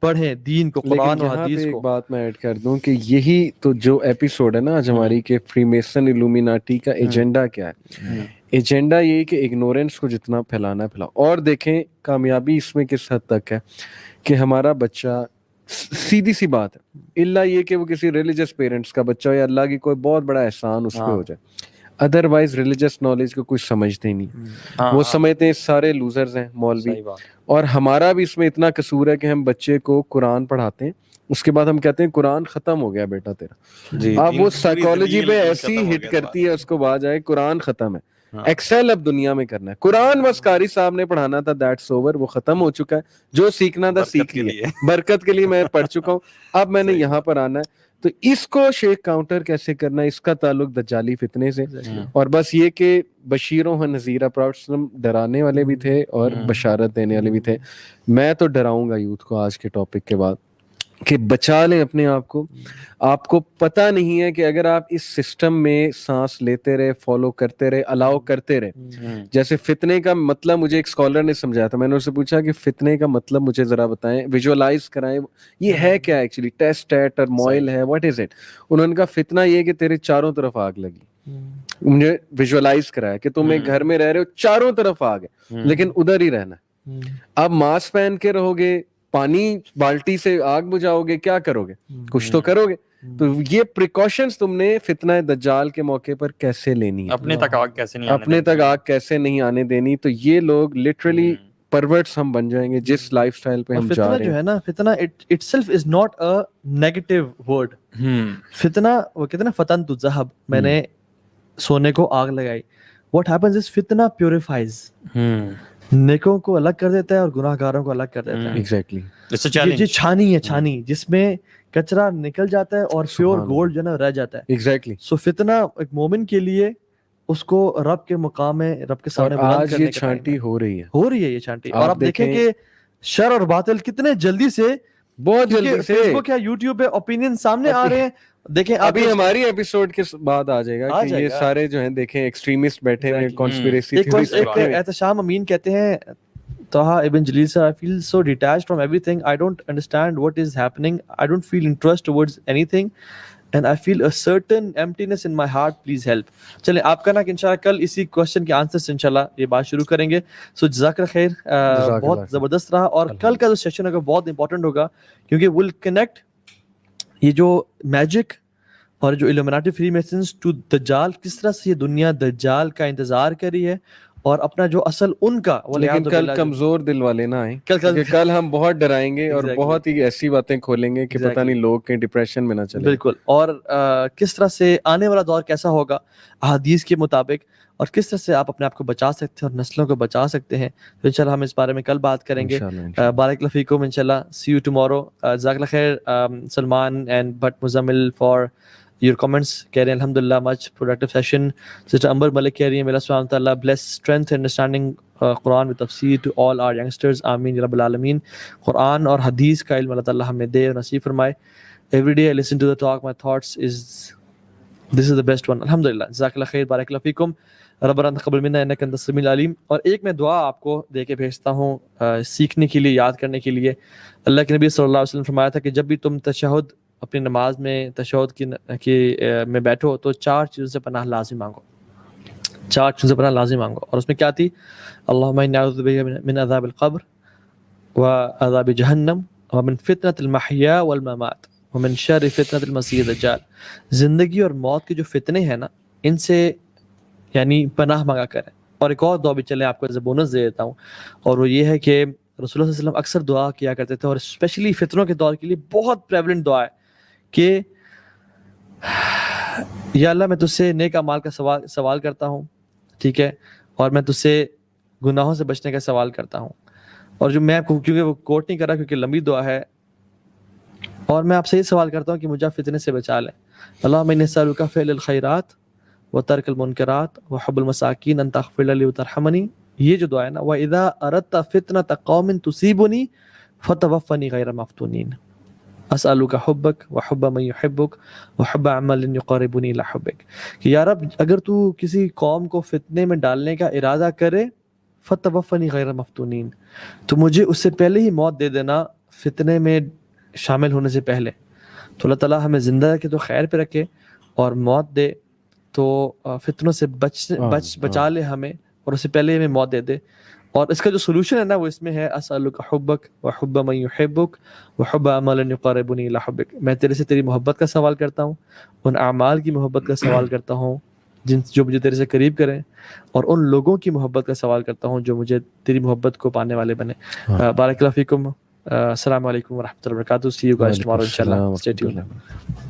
پڑھیں دین کو, قرآن اور حدیث ایک کو. بات میں ایڈ کر دوں کہ یہی تو جو ایپیسوڈ ہے نا آج ہماری کہ فری میسن الومیناٹی کا ایجنڈا کیا ہے. ایجنڈا یہی کہ اگنورینس کو جتنا پھیلانا ہے پھیلاؤ. اور دیکھیں کامیابی اس میں کس حد تک ہے کہ ہمارا بچہ, سیدھی سی بات ہے, اللہ یہ کہ وہ کسی ریلیجس پیرنٹس کا بچہ ہو یا اللہ کی کوئی بہت بڑا احسان اس پہ ہو جائے, ادروائز ریلیجس نالج کو کچھ سمجھتے ہی نہیں. وہ سمجھتے ہیں سارے لوزرز ہیں مولوی. اور ہمارا بھی اس میں اتنا قصور ہے کہ ہم بچے کو قرآن پڑھاتے ہیں, اس کے بعد ہم کہتے ہیں قرآن ختم ہو گیا بیٹا تیرا. اب وہ سائیکالوجی پہ ایسی ہٹ کرتی ہے اس کو, بعد آئے قرآن ختم ہے, ایکسل اب دنیا میں کرنا ہے. قرآن بس قاری صاحب نے پڑھانا تھا, دیٹس اوور, وہ ختم ہو چکا ہے. جو سیکھنا تھا سیکھ لیا, برکت کے لیے میں پڑھ چکا ہوں, اب میں نے یہاں پر آنا ہے. تو اس کو شیخ کاؤنٹر کیسے کرنا ہے, اس کا تعلق دجالی فتنے سے. اور بس یہ کہ بشیروں و نذیرہ, پرافٹ ڈرانے والے بھی تھے اور بشارت دینے والے بھی تھے. میں تو ڈراؤں گا یوتھ کو آج کے ٹاپک کے بعد کہ بچا لیں اپنے آپ کو. آپ کو پتہ نہیں ہے کہ اگر آپ اس سسٹم میں سانس لیتے رہے, فالو کرتے رہے, الاؤ کرتے رہے, جیسے فتنے کا مطلب مجھے ایک اسکالر نے سمجھایا تھا, میں نے اس سے پوچھا کہ فتنے کا مطلب مجھے ذرا بتائیں, ویژوالائز کرائیں, یہ ہے کیا ایکچولی, ٹیسٹ ہے, ٹرموائل ہے, واٹ از اٹ. انہوں نے کہا فتنہ یہ کہ تیرے چاروں طرف آگ لگی. مجھے ویژوالائز کرایا کہ تم ایک گھر میں رہ رہے ہو, چاروں طرف آگ ہے, لیکن ادھر ہی رہنا ہے. اب ماسک پہن کے رہو گے, پانی بالٹی سے آگ بجھاؤ گے, کیا کرو گے, کچھ تو کرو گے. تو یہ پریکاشنز تم نے فتنہ دجال کے موقع پر کیسے لینی ہے, اپنے تک آگ کیسے نہیں آنے دینی. تو یہ لوگ لٹرلی پرورٹس ہم بن جائیں گے جس لائف سٹائل پہ ہم جا رہے ہیں. جو ہے نا, فتنہ it self is not a negative word. فتنہ وہ کہتے ہیں نا فتنت الذهب, میں نے سونے کو آگ لگائی. واٹ ہیپنز از فتنہ پیوریفائز, نیکوں کو الگ کر دیتا ہے اور گناہ گاروں کو الگ کر دیتا ہے. ایگزیکٹلی یہ چھانی ہے, چھانی جس میں کچرا نکل جاتا ہے اور پیور گولڈ جو ہے نا رہ جاتا ہے. ایگزیکٹلی. سو فتنہ ایک مومن کے لیے اس کو رب کے مقام میں, رب کے سامنے بلند کرنے یہ چھانٹی ہو رہی ہے یہ چھانٹی. اور آپ دیکھیں کہ شر اور باطل کتنے جلدی سے, بہت جلدی سے فیس بک یا یوٹیوب پہ اوپینین سامنے آ رہے ہیں. دیکھیں ابھی ہماری ایپیسوڈ کے بعد آ جائے گا کہ یہ سارے جو ہیں دیکھیں ایکسٹریمسٹ بیٹھے ہوئے کانسپیریسی تھیوریز. احتشام امین کہتے ہیں, طه ابن جلیل sir, I feel so detached from everything. I don't understand what is happening. I don't feel interest towards anything and I feel a certain emptiness in my heart. Please help. چلیں آپ کا نا کہ انشاءاللہ کل اسی کوشچن کے answer سے انشاءاللہ یہ بات شروع کریں گے. سو جزاک اللہ خیر, بہت زبردست رہا. اور کل کا جو سیشن ہوگا بہت امپورٹنٹ ہوگا کیونکہ ول کنیکٹ یہ جو میجک اور جو illuminati فری میسنز ٹو دجال, کس طرح سے یہ دنیا دجال کا انتظار کر رہی ہے اور اپنا جو اصل ان کا. لیکن کل کمزور دل والے نہ آئیں, کیونکہ کل ہم بہت ڈرائیں گے اور بہت ہی ایسی باتیں کھولیں گے کہ پتہ نہیں لوگ کہیں ڈپریشن میں نہ چلیں. بالکل. اور کس طرح سے آنے والا دور کیسا ہوگا احادیث کے مطابق, اور کس طرح سے آپ اپنے آپ کو بچا سکتے ہیں اور نسلوں کو بچا سکتے ہیں. تو انشاءاللہ ہم اس بارے میں کل بات کریں گے. بارک اللہ فیکم انشاءاللہ. سی یو ٹمورو. جزاک اللہ خیر Salman and but Muzammil for your comments. کہہ رہے ہیں الحمدللہ much productive session. Sister Amber Malik کہہ رہی ہیں, اللہ سبحانہ وتعالیٰ bless strength and understanding Quran with تفسیر to all our youngsters. آمین یا رب العالمین. قرآن اور حدیث کا علم اللہ تعالیٰ ہمیں دے اور نصیب فرمائے. Every day I listen to the talk, my thoughts is this is the best one. الحمدللہ. جزاک اللہ خیر, بارک اللہ فیکم. ربنا تقبل منا انک انت السمیع العلیم. اور ایک میں دعا آپ کو دے کے بھیجتا ہوں سیکھنے کے لیے, یاد کرنے کے لیے. اللہ کے نبی صلی اللہ علیہ وسلم فرمایا تھا کہ جب بھی تم تشہد اپنی نماز میں تشہد کی میں بیٹھو تو 4 چیزوں سے پناہ لازم مانگو. 4 چیزوں سے پناہ لازم مانگو. اور اس میں کیا تھی؟ اللہم انی اعوذ بک من عذاب القبر وعذاب جہنم ومن فتنة المحیا والممات ومن شر فتنة المسیح الدجال. زندگی اور موت کے جو فتنے ہیں نا, ان سے یعنی پناہ مانگا کریں. اور ایک اور دعا بھی چلے آپ کو ایز اے بونس دے دیتا ہوں, اور وہ یہ ہے کہ رسول اللہ صلی اللہ علیہ وسلم اکثر دعا کیا کرتے تھے, اور اسپیشلی فتنوں کے دور کے لیے بہت پریولنٹ دعا ہے کہ یا اللہ میں تجھ سے نیک اعمال کا سوال کرتا ہوں, ٹھیک ہے, اور میں تجھ سے گناہوں سے بچنے کا سوال کرتا ہوں. اور جو میں کیونکہ وہ کوٹ نہیں کر رہا کیونکہ لمبی دعا ہے, اور میں آپ سے یہ سوال کرتا ہوں کہ مجھے فتنے سے بچا لیں. اللہم انی اسألک فعل الخیرات وترک المنکرات وحب المساکین ان تغفر لی وترحمنی. یہ جو دعا ہے نا, وَإِذَا أَرَدْتَ فِتْنَةَ قَوْمٍ تُصِيبُنِي فَتَوَفَّنِي غَيْرَ مَفْتُونِينَ أَسْأَلُكَ حُبَّكَ وَحُبَّ مَن يُحِبُّكَ وَحُبَّ عَمَلٍ يُقَرِّبُنِي إِلَى حُبِّكَ. کہ یا رب اگر تو کسی قوم کو فتنے میں ڈالنے کا ارادہ کرے, فَتَوَفَّنِي غَيْرَ مَفْتُونِينَ, تو مجھے اس سے پہلے ہی موت دے دینا فتنے میں شامل ہونے سے پہلے تو اللہ تعالیٰ ہمیں زندہ رکھے تو خیر پہ رکھے اور موت دے تو فتنوں سے بچا لے ہمیں اور اس سے پہلے ہمیں موت دے دے. اور اس کا جو سولوشن ہے نا وہ اس میں ہے اسألک حبک وحب من یحبک وحب اعمال یقربنی الی حبک. میں تیرے سے تیری محبت کا سوال کرتا ہوں, ان اعمال کی محبت کا سوال کرتا ہوں جو مجھے تیرے سے قریب کریں, اور ان لوگوں کی محبت کا سوال کرتا ہوں جو مجھے تیری محبت کو پانے والے بنے. بارک اللہ فیکم. السلام علیکم ورحمۃ اللہ وبرکاتہ. See you guys tomorrow inshallah. Stay tuned.